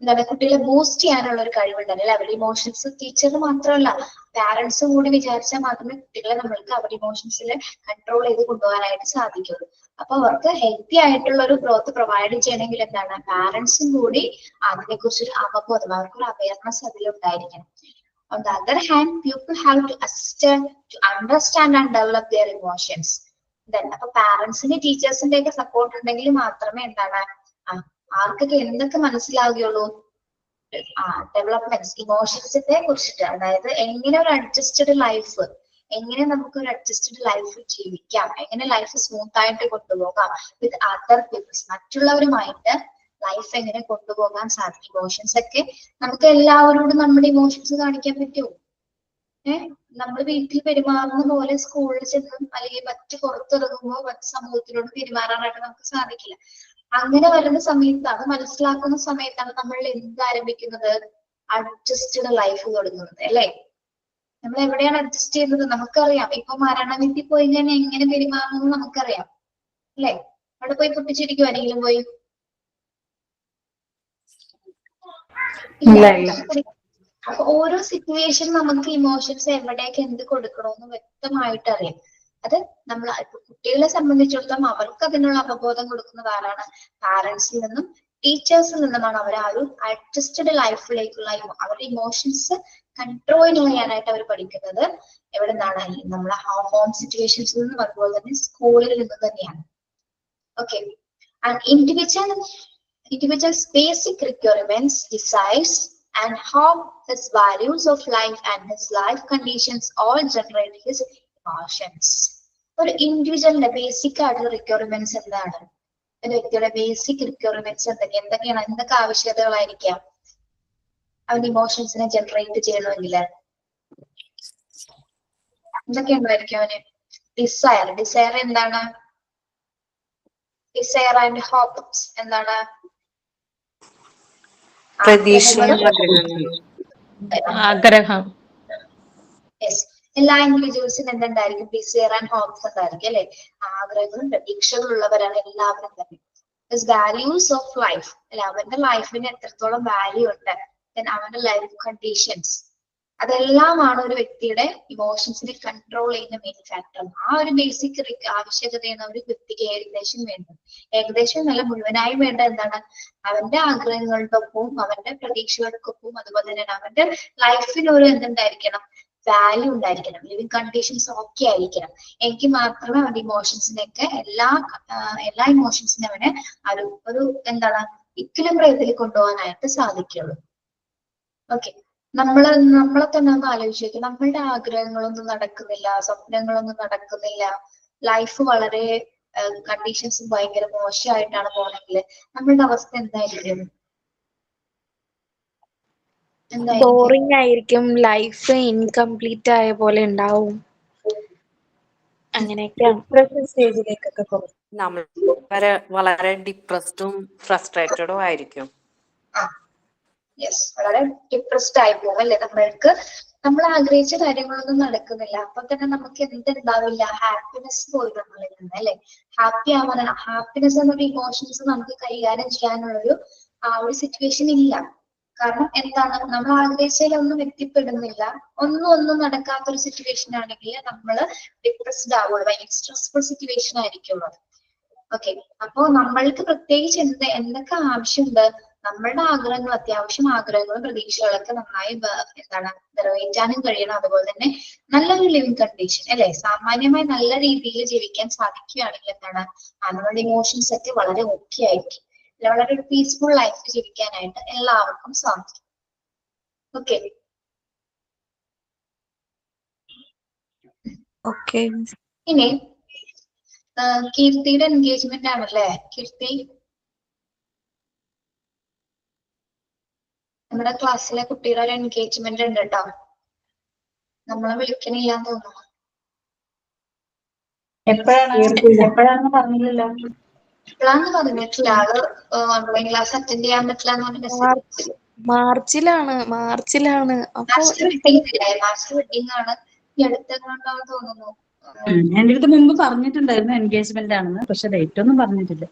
എന്താണ്, കുട്ടികളെ ബൂസ്റ്റ് ചെയ്യാനുള്ള ഒരു കഴിവുണ്ടല്ലേ, അവരുടെ ഇമോഷൻസ്. ടീച്ചർ മാത്രമല്ല, പാരന്റ്സും കൂടി വിചാരിച്ചാൽ മാത്രമേ കുട്ടികളെ നമ്മൾക്ക് അവരുടെ ഇമോഷൻസിൽ കൺട്രോൾ ചെയ്ത് കൊണ്ടുപോകാനായിട്ട് സാധിക്കുള്ളൂ. അപ്പൊ അവർക്ക് ഹെൽത്തി ആയിട്ടുള്ള ഒരു ഗ്രോത്ത് പ്രൊവൈഡ് ചെയ്യണമെങ്കിൽ എന്താണ്, പാരന്റ്സും കൂടി അതിനെ കുറിച്ചൊരു അവബോധം, അവർക്കൊരു awareness അതിലുണ്ടായിരിക്കണം. On the other hand, people have to assist to understand and develop their emotions. Then അപ്പൊ പാരന്റ്സിന്റെ ടീച്ചേഴ്സിന്റെ ഒക്കെ സപ്പോർട്ട് ഉണ്ടെങ്കിൽ മാത്രമേ എന്താണ്, ആർക്കൊക്കെ എന്തൊക്കെ മനസ്സിലാവുകയുള്ളൂ, ഡെവലപ്മെന്റ്സ്, ഇമോഷൻസിനെ കുറിച്ചിട്ട്. അതായത് എങ്ങനെ ഒരു അഡ്ജസ്റ്റഡ് ലൈഫ്, എങ്ങനെ നമുക്ക് ഒരു അഡ്ജസ്റ്റഡ് ലൈഫ് ജീവിക്കാം, എങ്ങനെ ലൈഫ് സ്മൂത്ത് ആയിട്ട് കൊണ്ടുപോകാം വിത്ത് അതർ പീപ്പിൾസ്, മറ്റുള്ളവരുമായിട്ട് ലൈഫ് എങ്ങനെ കൊണ്ടുപോകാൻ സാധിക്കും. ഇമോഷൻസ് ഒക്കെ നമുക്ക് എല്ലാവരോടും നമ്മുടെ ഇമോഷൻസ് കാണിക്കാൻ പറ്റുമോ? നമ്മൾ വീട്ടിൽ പെരുമാറുന്ന പോലെ സ്കൂളിൽ ചെന്നും അല്ലെങ്കിൽ മറ്റു പുറത്തിറങ്ങുമ്പോൾ മറ്റു സമൂഹത്തിനോട് പെരുമാറാനായിട്ട് നമുക്ക് സാധിക്കില്ല. അങ്ങനെ വരുന്ന സമയത്താണ്, മനസ്സിലാക്കുന്ന സമയത്താണ് നമ്മൾ എന്ത് ആരംഭിക്കുന്നത്, അഡ്ജസ്റ്റഡ് ലൈഫ് തുടങ്ങുന്നത് അല്ലെ. നമ്മൾ എവിടെയാണ് അഡ്ജസ്റ്റ് ചെയ്യുന്നത് നമുക്കറിയാം. ഇപ്പൊ മരണവിധി പോയി കഴിഞ്ഞാൽ എങ്ങനെ പെരുമാറുന്നത് നമുക്കറിയാം അല്ലെ. അവിടെ പോയി പൊട്ടിച്ചിരിക്കും ആരെങ്കിലും പോയി? അപ്പൊ ഓരോ സിറ്റുവേഷൻ നമുക്ക് ഇമോഷൻസ് എവിടേക്ക് എന്ത് കൊടുക്കണമെന്ന് വ്യക്തമായിട്ട് അറിയാം. അത് നമ്മൾ കുട്ടികളെ സംബന്ധിച്ചിടത്തോളം അവർക്ക് അതിനുള്ള അവബോധം കൊടുക്കുന്നത് ആരാണ്? പാരന്റ്സിൽ നിന്നും ടീച്ചേഴ്സിൽ നിന്നുമാണ്. അവർ ആ ഒരു അഡ്ജസ്റ്റഡ് ലൈഫിലേക്കുള്ള അവരുടെ ഇമോഷൻസ് കൺട്രോൾ ചെയ്യാനായിട്ട് അവർ പഠിക്കുന്നത് എവിടെ നിന്നാണ്? നമ്മളെ ഹോം സിറ്റുവേഷൻസിൽ നിന്നും അതുപോലെ തന്നെ സ്കൂളിൽ നിന്നും തന്നെയാണ്. Okay, and individual's basic requirements, desires and how his values of life and his life conditions all generate his emotions. ഒരു ഇൻഡിവിജ്വലിന്റെ ബേസിക് ആയിട്ടുള്ള റിക്വയർമെന്റ്സ് എന്താണ്? ഒരു വ്യക്തിയുടെ ബേസിക് റിക്വയർമെന്റ്സ് എന്തൊക്കെയാണ്? എന്തൊക്കെ ആവശ്യകതകളായിരിക്കാം അവന്റെ ഇമോഷൻസിനെ ജനറേറ്റ് ചെയ്യണമെങ്കിൽ? എന്തൊക്കെ ഉണ്ടായിരിക്കും അവന്? ഡിസയർ എന്താണ്? ഡിസയർ ആൻഡ് ഹോപ്സ് എന്താണ്? ആഗ്രഹം. എല്ലാ ഇൻഡിവിജ്വൽസിനും എന്തുണ്ടായിരിക്കും? ഡിസയർ ആൻഡ് ഹോപ്സ് ഉണ്ടായിരിക്കും അല്ലെ. ആഗ്രഹങ്ങളും പ്രതീക്ഷകളും ഉള്ളവരാണ് എല്ലാവരും തന്നെ. വാല്യൂസ് ഓഫ് ലൈഫ് അല്ലെ, അവന്റെ ലൈഫിന് എത്രത്തോളം വാല്യൂ ഉണ്ട്, അവന്റെ ലൈഫ് കണ്ടീഷൻസ്, അതെല്ലാമാണ് ഒരു വ്യക്തിയുടെ ഇമോഷൻസിനെ കൺട്രോൾ ചെയ്യുന്ന മെയിൻ ഫാക്ടർ. ആ ഒരു ബേസിക് ആവശ്യകതയാണ് ഒരു വ്യക്തിക്ക് ഏകദേശം നല്ല മുഴുവനായും വേണ്ട എന്താണ്? അവന്റെ ആഗ്രഹങ്ങളുടെ ഒപ്പവും അവന്റെ പ്രതീക്ഷകൾക്കൊപ്പവും അതുപോലെ തന്നെ അവന്റെ ലൈഫിന് ഒരു എന്തുണ്ടായിരിക്കണം? വാല്യൂ ഉണ്ടായിരിക്കണം, ലിവിങ് കണ്ടീഷൻസ് ഓക്കെ ആയിരിക്കണം. എങ്കിൽ മാത്രമേ അവന്റെ ഇമോഷൻസിനെയൊക്കെ എല്ലാ ഇമോഷൻസിനും അവനെ ഒരു എന്താണ് ഇക്വിലിബ്രിയത്തിൽ കൊണ്ടുപോകാനായിട്ട് സാധിക്കുള്ളൂ. ഓക്കെ, നമ്മളെ തന്നെ ഒന്ന് ആലോചിച്ച് നോക്കി. നമ്മളുടെ ആഗ്രഹങ്ങളൊന്നും നടക്കുന്നില്ല, സ്വപ്നങ്ങളൊന്നും നടക്കുന്നില്ല, ലൈഫ് വളരെ കണ്ടീഷൻസ് ഭയങ്കര മോശമായിട്ടാണ് പോകണമെങ്കിൽ നമ്മളുടെ അവസ്ഥ എന്തായിരിക്കും? ബോറിംഗ് ആയിരിക്കും, ലൈഫ് ഇൻകംപ്ലീറ്റ് ആയ പോലെ ഉണ്ടാവും. അങ്ങനെയൊക്കെയാണ് സ്റ്റേജിലേക്കൊക്കെ നമ്മൾ വളരെ ഡിപ്രസ്ഡും ഫ്രസ്ട്രേറ്റഡും ആയിരിക്കും. വളരെ ഡിപ്രസ്ഡ് ആയി പോകും അല്ലെ. നമ്മൾ ആഗ്രഹിച്ച കാര്യങ്ങളൊന്നും നടക്കുന്നില്ല. അപ്പൊ തന്നെ നമുക്ക് എന്തുണ്ടാവില്ല? ഹാപ്പിനെസ് പോയി നമ്മളിൽ നിന്ന് അല്ലെ. ഹാപ്പിനെസ് എന്നൊരു ഇമോഷൻസ് നമുക്ക് കൈകാര്യം ചെയ്യാനുള്ളൊരു ആ ഒരു സിറ്റുവേഷൻ ഇല്ല. കാരണം എന്താണ്, നമ്മൾ ആഗ്രഹിച്ചതിലൊന്നും എത്തിപ്പെടുന്നില്ല, ഒന്നും നടക്കാത്തൊരു സിറ്റുവേഷൻ ആണെങ്കിൽ നമ്മൾ ഡിപ്രസ്ഡ് ആവുള്ളൂ, ഭയങ്കര സ്ട്രെസ്ഫുൾ സിറ്റുവേഷൻ ആയിരിക്കുള്ളത്. ഓക്കെ, അപ്പോ നമ്മൾക്ക് പ്രത്യേകിച്ച് എന്തൊക്കെ ആവശ്യമുണ്ട്, നമ്മളുടെ ആഗ്രഹങ്ങൾ, അത്യാവശ്യം ആഗ്രഹങ്ങളും പ്രതീക്ഷകളൊക്കെ നന്നായി എന്താണ് നിറവേറ്റാനും കഴിയണം. അതുപോലെ തന്നെ നല്ലൊരു ലിവിങ് കണ്ടീഷൻ അല്ലെ, സാമാന്യമായി നല്ല രീതിയിൽ ജീവിക്കാൻ സാധിക്കുകയാണെങ്കിൽ എന്താണ് നമ്മുടെ ഇമോഷൻസ് ഒക്കെ വളരെ ഓക്കെ ആയിരിക്കും, വളരെ ഒരു പീസ്ഫുൾ ലൈഫ് ജീവിക്കാനായിട്ട് എല്ലാവർക്കും സാധിക്കും. Okay, okay. ഇനി കീർത്തിയുടെ എൻഗേജ്മെന്റ് ആണല്ലേ. കീർത്തി, നമ്മുടെ ക്ലാസ്സിലെ കുട്ടിയുടെ ഒരു എൻഗേജ്മെന്റ് ഉണ്ട് കേട്ടോ, നമ്മളെ വിളിക്കണില്ലാന്ന് തോന്നുന്നു. എപ്പോഴാണെന്ന് പറഞ്ഞില്ലല്ലോ. ഇപ്പോഴാന്ന് പറഞ്ഞിട്ടില്ല, ആള് ഓൺലൈൻ ക്ലാസ് അറ്റൻഡ് ചെയ്യാൻ പറ്റില്ല എന്ന് പറഞ്ഞ മെസ്സേജ്. മാർച്ചിലാണ്. അപ്പൊ മാസ്റ്റർ വെഡിങ് ഇല്ലേ, മാസ്റ്റർ വെഡിങ് ആണ് ഈ അടുത്തെങ്ങാണ്ടാന്ന് തോന്നുന്നു. എന്റെ അടുത്ത് മുമ്പ് പറഞ്ഞിട്ടുണ്ടായിരുന്നു എൻഗേജ്മെന്റ് ആണെന്ന്, പക്ഷെ ഡേറ്റ് ഒന്നും പറഞ്ഞിട്ടില്ല.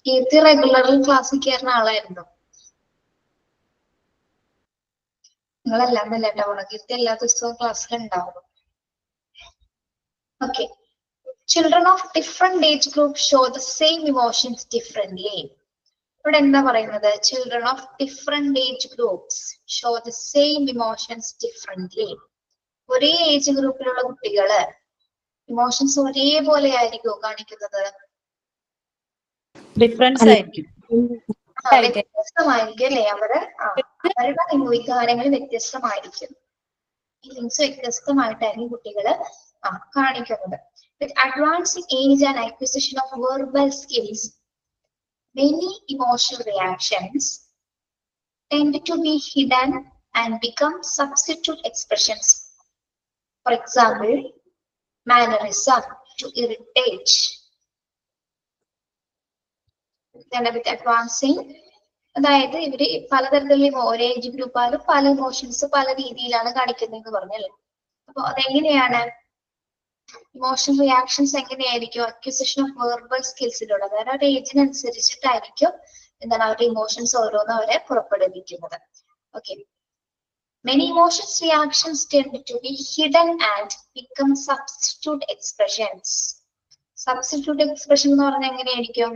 കീർത്തി റെഗുലറിൽ ക്ലാസ്സിൽ കയറുന്ന ആളായിരുന്നു. നിങ്ങളെല്ലാം തന്നെ കേട്ടോ, കീർത്തി എല്ലാ ദിവസവും ക്ലാസ്സിൽ ഉണ്ടാവും. Okay, children of different age groups show the same emotions differently. ഇവിടെ എന്താ പറയുന്നത്, children of different age groups show the same emotions differently. ഒരേ ഏജ് ഗ്രൂപ്പിലുള്ള കുട്ടികള് ഇമോഷൻസ് ഒരേപോലെ ആയിരിക്കുമോ കാണിക്കുന്നത്? ഡിഫറൻസ് ആയിരിക്കും, വ്യത്യസ്തമായിരിക്കും അല്ലെ, അവരുടെ വികാരങ്ങൾ വ്യത്യസ്തമായിരിക്കും, ഫീലിങ്സ് വ്യത്യസ്തമായിട്ടായിരിക്കും കുട്ടികള് കാണിക്കുന്നത്. With advancing age and acquisition of verbal skills, many emotional reactions tend to be hidden and become substitute expressions. For example, mannerism to irritate. Then with advancing, അതായത് ഇവര് പലതരത്തിലുള്ള ഓരോ ഏജ് ഗ്രൂപ്പാലും പല ഇമോഷൻസ് പല രീതിയിലാണ് കാണിക്കുന്നതെന്ന് പറഞ്ഞല്ലേ. അപ്പൊ അതെങ്ങനെയാണ് ഇമോഷണൽ റിയാക്ഷൻസ് എങ്ങനെയായിരിക്കും? അക്വിസിഷൻ ഓഫ് വെർബൽ സ്കിൽസിലുള്ള, അതായത് അവരുടെ ഏജിനനുസരിച്ചിട്ടായിരിക്കും എന്താണ് അവരുടെ ഇമോഷൻസ് ഓരോന്നും അവരെ പുറപ്പെടുവിക്കുന്നത്. Okay, many emotions reactions tend to be hidden and become substitute expressions. Substitute expression എന്ന് പറഞ്ഞാൽ എങ്ങനെയായിരിക്കും?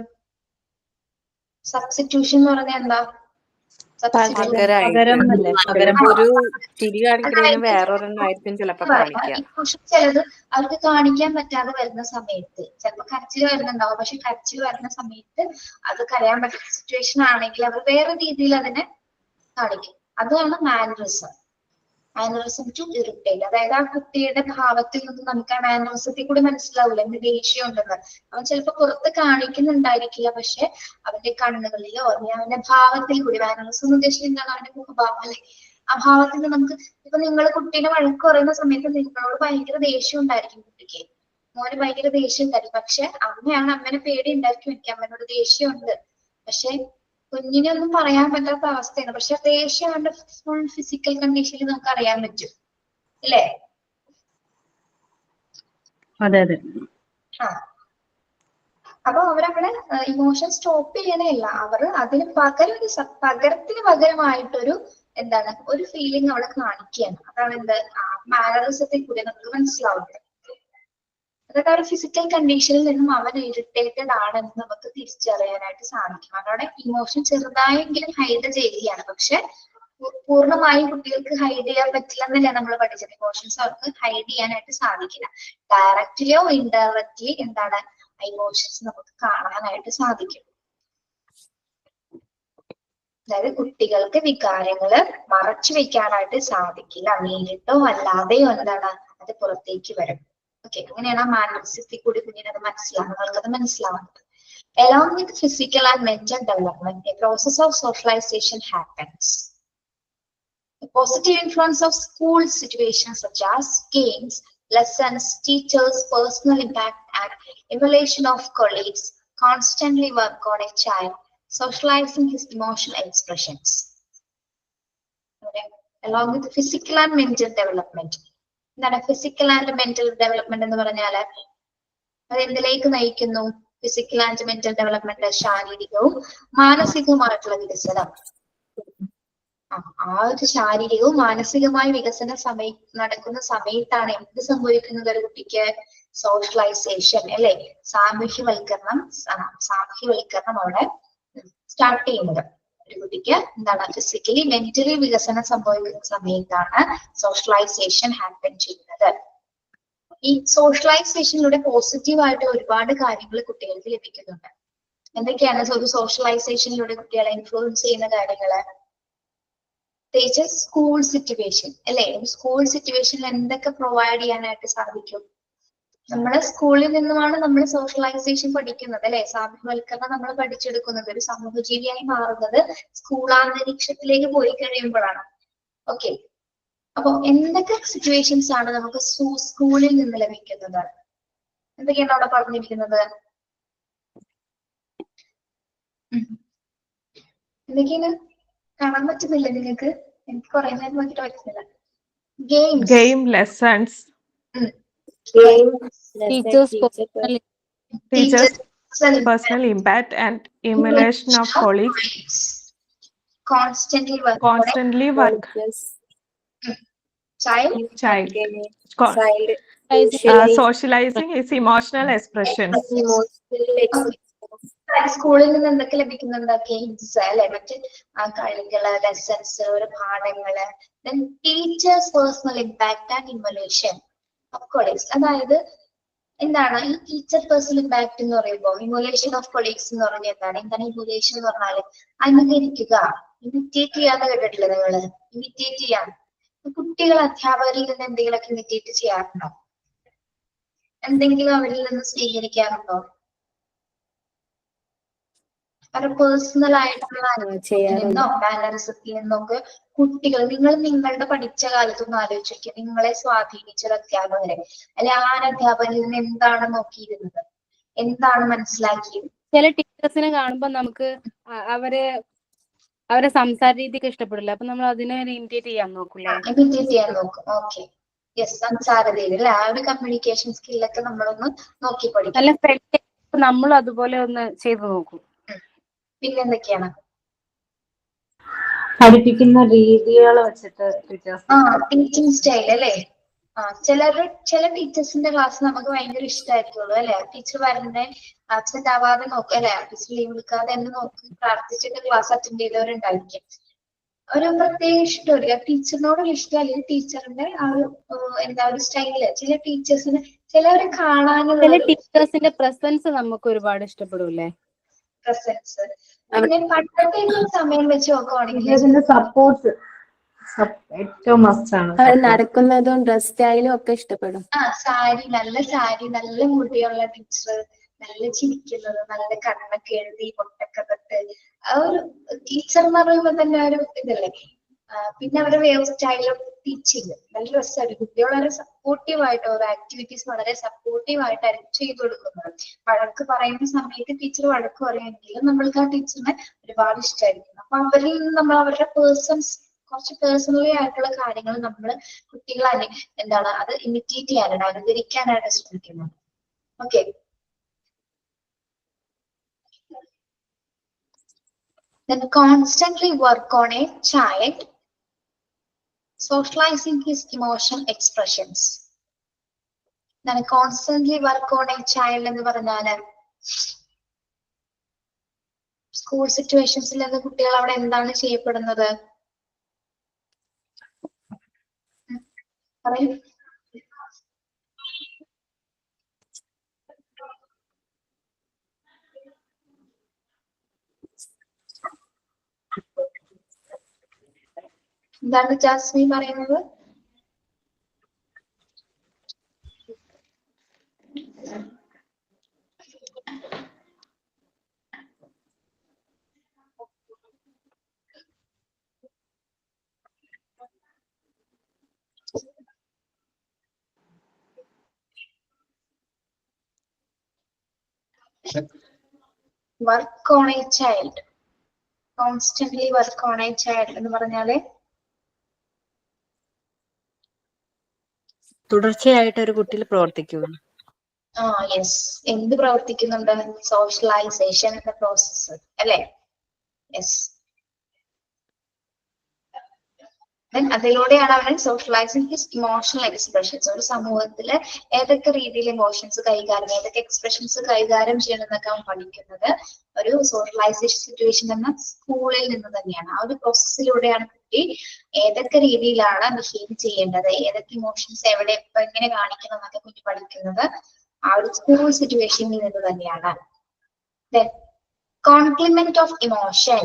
സബ്സ്റ്റിറ്റ്യൂഷൻ എന്ന് പറഞ്ഞാൽ എന്താ? ഒരു ചിരി കാണിക്കുന്നതിന് വേറൊരെണ്ണമായിരിക്കും ചിലപ്പോ കാണിക്കുക. ചിലത് അവർക്ക് കാണിക്കാൻ പറ്റാതെ വരുന്ന സമയത്ത് ചിലപ്പോ കരച്ചിൽ വരുന്നുണ്ടാവും, പക്ഷെ കരച്ചിൽ വരുന്ന സമയത്ത് അത് കരയാൻ പറ്റുന്ന സിറ്റുവേഷൻ ആണെങ്കിൽ അവർ വേറെ രീതിയിൽ അതിനെ കാണിക്കും. അതാണ് മാനറിസം. മാനറിസം ടു ഇറിറ്റേറ്റ്, അതായത് ആ കുട്ടിയുടെ ഭാവത്തിൽ നിന്ന് നമുക്ക് ആ മാനറിസത്തിൽ കൂടി മനസ്സിലാവില്ല എന്ത് ദേഷ്യം ഉണ്ടെന്ന്. അവൻ ചിലപ്പോ പുറത്ത് കാണിക്കുന്നുണ്ടായിരിക്കില്ല, പക്ഷെ അവന്റെ കണ്ണുകളിലോ അല്ലെങ്കിൽ അവന്റെ ഭാവത്തിൽ കൂടി, മാനറിസം എന്ന് ഉദ്ദേശിക്കുന്നത് എന്താണ്? അവന്റെ മുഖഭാവം അല്ലെ, ആ ഭാവത്തിൽ നിന്ന് നമുക്ക്, ഇപ്പൊ നിങ്ങൾ കുട്ടീനെ വഴക്ക് പറയുന്ന സമയത്ത് നിങ്ങളോട് ഭയങ്കര ദേഷ്യം ഉണ്ടായിരിക്കും, കുട്ടിക്ക് മോന് ഭയങ്കര ദേഷ്യം ഉണ്ടായിരിക്കും, പക്ഷെ അമ്മയാണ്, അമ്മനെ പേടി ഉണ്ടായിരിക്കും, എനിക്ക് അമ്മനോട് ദേഷ്യമുണ്ട്, പക്ഷെ കുഞ്ഞിനെ ഒന്നും പറയാൻ പറ്റാത്ത അവസ്ഥയാണ്. പക്ഷെ ദേഷ്യം അവന്റെ ഫുൾ ഫിസിക്കൽ കണ്ടീഷനിൽ നമുക്ക് അറിയാൻ പറ്റും അല്ലേ? അതെ അതെ. അപ്പൊ അവരവിടെ ഇമോഷൻ സ്റ്റോപ്പ് ചെയ്യണേയില്ല, അവർ അതിന് പകരത്തിന് പകരമായിട്ടൊരു എന്താണ് ഒരു ഫീലിംഗ് അവിടെ കാണിക്കുകയാണ്. അതാണ് എന്ത് മാനറിസത്തിൽ കൂടി നമുക്ക് മനസ്സിലാവുന്നത്. അതായത് ആ ഒരു ഫിസിക്കൽ കണ്ടീഷനിൽ നിന്നും അവൻ ഇറിറ്റേറ്റഡ് ആണെന്ന് നമുക്ക് തിരിച്ചറിയാനായിട്ട് സാധിക്കും. അവരുടെ ഇമോഷൻ ചെറുതായെങ്കിലും ഹൈഡ് ചെയ്യുകയാണ്, പക്ഷെ പൂർണ്ണമായും കുട്ടികൾക്ക് ഹൈഡ് ചെയ്യാൻ പറ്റില്ല എന്നല്ലേ നമ്മൾ പഠിച്ചത്. ഇമോഷൻസ് അവർക്ക് ഹൈഡ് ചെയ്യാനായിട്ട് സാധിക്കില്ല. ഡയറക്റ്റ്ലിയോ ഇൻഡയറക്റ്റ്ലി എന്താണ് ഇമോഷൻസ് നമുക്ക് കാണാനായിട്ട് സാധിക്കും. അതായത് കുട്ടികൾക്ക് വികാരങ്ങള് മറച്ചു വെക്കാനായിട്ട് സാധിക്കില്ല, നേരിട്ടോ അല്ലാതെയോ എന്താണ് അത് പുറത്തേക്ക് വരും. ഓക്കെ, അങ്ങനെയാണ് ആ മാനസികത്തിൽ കൂടി കുഞ്ഞിന് അത് മനസ്സിലാവുന്നത്, മനസ്സിലാവുന്നത്. Along with physical and mental development, a process of socialization happens. The positive influence of school situations such as games, lessons, teachers, personal impact, and emulation of colleagues constantly work on a child socializing his emotional expressions. Okay. Along with physical and mental development. എന്താണ് physical and mental development എന്ന് പറഞ്ഞാല് അത് എന്തിലേക്ക് നയിക്കുന്നു? Physical and mental development ശാരീരികവും മാനസികവുമായിട്ടുള്ള വികസനം. ആ ഒരു ശാരീരികവും മാനസികമായ വികസന നടക്കുന്ന സമയത്താണ് എന്ത് സംഭവിക്കുന്നത് ഒരു കുട്ടിക്ക്? സോഷ്യലൈസേഷൻ അല്ലെ, സാമൂഹ്യവൽക്കരണം അവിടെ സ്റ്റാർട്ട് ചെയ്യുന്നത്. ഒരു കുട്ടിക്ക് എന്താണ് ഫിസിക്കലി മെന്റലി വികസനം സംഭവിക്കുന്ന സമയത്താണ് സോഷ്യലൈസേഷൻ ഹാപ്പൻ ചെയ്യുന്നത്. ഈ സോഷ്യലൈസേഷനിലൂടെ പോസിറ്റീവായിട്ട് ഒരുപാട് കാര്യങ്ങൾ കുട്ടികൾക്ക് ലഭിക്കുന്നുണ്ട്. എന്തൊക്കെയാണ് ഒരു സോഷ്യലൈസേഷനിലൂടെ കുട്ടികളെ ഇൻഫ്ലുവൻസ് ചെയ്യുന്ന കാര്യങ്ങള്? പ്രത്യേകിച്ച് സ്കൂൾ സിറ്റുവേഷൻ അല്ലെ. സ്കൂൾ സിറ്റുവേഷനിൽ എന്തൊക്കെ പ്രൊവൈഡ് ചെയ്യാനായിട്ട് സാധിക്കും? നമ്മളെ സ്കൂളിൽ നിന്നുമാണ് നമ്മൾ സോഷ്യലൈസേഷൻ പഠിക്കുന്നത് അല്ലെ. സാമൂഹ്യവൽക്കരണം നമ്മൾ പഠിച്ചെടുക്കുന്നത്, ഒരു സമൂഹജീവിയായി മാറുന്നത് സ്കൂളാന്തരീക്ഷത്തിലേക്ക് പോയി കഴിയുമ്പോഴാണ്. ഓക്കെ, അപ്പൊ എന്തൊക്കെ സിറ്റുവേഷൻസ് ആണ് നമുക്ക് സ്കൂളിൽ നിന്ന് ലഭിക്കുന്നത്? എന്തൊക്കെയാണ് അവിടെ പറഞ്ഞിരിക്കുന്നത്? എന്തൊക്കെയാണ് കാണാൻ പറ്റുന്നില്ല നിങ്ങൾക്ക്? എനിക്ക് കുറെ നേരം നോക്കിട്ട് പറ്റുന്നില്ല. Game lessons. Teachers' Personal impact and emulation of colleagues. Constantly work. Child. Socializing is emotional expressions. സ്കൂളിൽ നിന്ന് എന്തൊക്കെ ലഭിക്കുന്നുണ്ട്? ഗെയിംസ് അല്ലെ, മറ്റ് കളികള്, ലെസൺസ്, ഒരു പാഠങ്ങള്. Teachers personal impact and emulation of colleagues. അതായത് എന്താണ് ഈ ടീച്ചർ പേഴ്സണൽ ഇമ്പാക്ട് എന്ന് പറയുമ്പോൾ? ഇമോലേഷൻ ഓഫ് കൊളീഗ്സ് എന്ന് പറഞ്ഞാൽ എന്താണ് ഇമോലേഷൻ എന്ന് പറഞ്ഞാല്? അനുകരിക്കുക, ഇമിറ്റേറ്റ് ചെയ്യാന്ന് കേട്ടിട്ടില്ല നിങ്ങള്? ഇമിറ്റേറ്റ് ചെയ്യാൻ കുട്ടികൾ അധ്യാപകരിൽ നിന്ന് എന്തെങ്കിലുമൊക്കെ ഇമിറ്റേറ്റ് ചെയ്യാറുണ്ടോ? എന്തെങ്കിലും അവരിൽ നിന്ന് സ്വീകരിക്കാറുണ്ടോ? അവരുടെ പേഴ്സണൽ ആയിട്ടുള്ള മാനറിസത്തിൽ നിന്നൊക്കെ കുട്ടികൾ, നിങ്ങൾ നിങ്ങളുടെ പഠിച്ച കാലത്തൊന്നും ആലോചിക്കുക, നിങ്ങളെ സ്വാധീനിച്ച അധ്യാപകരെ അല്ലെ, ആ അധ്യാപകരിൽ നിന്ന് എന്താണ് നോക്കിയിരുന്നത്, എന്താണ് മനസ്സിലാക്കിയത്? ചില ടീച്ചേഴ്സിനെ കാണുമ്പോൾ നമുക്ക് അവരെ സംസാര രീതിക്ക് ഇഷ്ടപ്പെടില്ല, അപ്പൊ നമ്മൾ അതിനെ ഇമിറ്റേറ്റ് ചെയ്യാൻ നോക്കൂലേ? ഇമിറ്റേറ്റ് ചെയ്യാൻ നോക്കും. ഓക്കെ, യെസ്, സംസാരതയിൽ അല്ലെ, ആ ഒരു കമ്മ്യൂണിക്കേഷൻ സ്കില്ലൊക്കെ നമ്മളൊന്ന് നോക്കി പഠിക്കും. അല്ല, നമ്മൾ അതുപോലെ ഒന്ന് ചെയ്തു നോക്കും. പിന്നെന്തൊക്കെയാണ്? പഠിപ്പിക്കുന്ന രീതികൾ വെച്ചിട്ട് ടീച്ചിങ് സ്റ്റൈൽ അല്ലെ. ചില ടീച്ചേഴ്സിന്റെ ക്ലാസ് നമുക്ക് ഭയങ്കര ഇഷ്ടമായിരിക്കുള്ളൂ അല്ലെ. ടീച്ചർ വരുന്നേ ആബ്സെന്റ് ആവാതെ നോക്കും അല്ലെ, ടീച്ചർ ലീവ് എടുക്കാതെ തന്നെ നോക്കി പ്രാർത്ഥിച്ചിട്ട് ക്ലാസ് അറ്റൻഡ് ചെയ്തവരുണ്ടായിരിക്കും. ഒരു പ്രത്യേക ഇഷ്ടമില്ല ടീച്ചറിനോടൊരു ഇഷ്ടം, അല്ലെങ്കിൽ ടീച്ചറിന്റെ ആ ഒരു ഒരു സ്റ്റൈല്. ചില ടീച്ചേഴ്സിന് ചിലവരെ കാണാനുള്ള ടീച്ചേഴ്സിന്റെ പ്രസൻസ് നമുക്ക് ഒരുപാട് ഇഷ്ടപ്പെടൂലേ? പ്രസൻസ്. പിന്നെ പണ്ടത്തെ സമയം വെച്ച് നോക്കുവാണെങ്കിൽ സപ്പോർട്ട് ഏറ്റവും മസ്റ്റ് ആണ്. നടക്കുന്നതും ഡ്രസ് സ്റ്റൈലും ഒക്കെ ഇഷ്ടപ്പെടും. സാരി, നല്ല മുടിയുള്ള ടീച്ചർ, നല്ല ചിരിക്കുന്നത്, നല്ല കണ്ണൊക്കെ എഴുതി പൊട്ടൊക്കെ തൊട്ട്, ആ ഒരു ടീച്ചർ എന്ന് പറയുമ്പോൾ തന്നെ ഒരു ഇതല്ലേ. പിന്നെ അവരുടെ way of style of teaching നല്ല രസമായിട്ട് കുട്ടികൾ വളരെ സപ്പോർട്ടീവായിട്ട് ഓരോ ആക്ടിവിറ്റീസ് വളരെ സപ്പോർട്ടീവായിട്ട് അറേഞ്ച് ചെയ്ത് കൊടുക്കുന്നത്. വഴക്ക് പറയുന്ന സമയത്ത് ടീച്ചർ വഴക്ക് പറയുമെങ്കിലും നമ്മൾക്ക് ആ ടീച്ചറിനെ ഒരുപാട് ഇഷ്ടമായിരിക്കും. അപ്പൊ അവരിൽ നിന്ന് നമ്മൾ അവരുടെ കുറച്ച് പേഴ്സണലി ആയിട്ടുള്ള കാര്യങ്ങൾ നമ്മൾ കുട്ടികളെ അത് ഇമിറ്റേറ്റ് ചെയ്യാനായിട്ട്, അനുകരിക്കാനായിട്ട് ശ്രമിക്കുന്നുണ്ട്. Okay, then constantly work on a child socializing his emotional expressions. Then constantly work on a child എന്ന് പറഞ്ഞാല് സ്കൂൾ സിറ്റുവേഷൻസിൽ നിന്ന് കുട്ടികൾ അവിടെ എന്താണ് ചെയ്യപ്പെടുന്നത്? പറയൂ. എന്താണ് ജാസ്മി പറയുന്നത്? Work on A child, constantly work on A child എന്ന് പറഞ്ഞാല് തുടർച്ചയായിട്ട് ഒരു കുട്ടിയിൽ പ്രവർത്തിക്കുക. യെസ്, എന്ത് പ്രവർത്തിക്കുന്നുണ്ട്? സോഷ്യലൈസേഷൻ എന്ന പ്രോസസ് അല്ലെ. യെസ്, ദെൻ അതിലൂടെയാണ് അവൻ സോഷ്യലൈസിങ് ഹിസ് ഇമോഷണൽ എക്സ്പ്രഷൻസ്. ഒരു സമൂഹത്തില് ഏതൊക്കെ രീതിയിൽ ഇമോഷൻസ് കൈകാര്യം, ഏതൊക്കെ എക്സ്പ്രഷൻസ് കൈകാര്യം ചെയ്യണം എന്നൊക്കെ അവൻ പഠിക്കുന്നത് ഒരു സോഷ്യലൈസേഷൻ സിറ്റുവേഷൻ എന്ന സ്കൂളിൽ നിന്ന് തന്നെയാണ്. ആ ഒരു പ്രോസസ്സിലൂടെയാണ് കുട്ടി ഏതൊക്കെ രീതിയിലാണ് ബിഹേവ് ചെയ്യേണ്ടത്, ഏതൊക്കെ ഇമോഷൻസ് എവിടെ എപ്പോ എങ്ങനെ കാണിക്കണം എന്നൊക്കെ കുട്ടി പഠിക്കുന്നത് ആ ഒരു സ്കൂൾ സിറ്റുവേഷനിൽ നിന്ന് തന്നെയാണ്. Then complement of emotion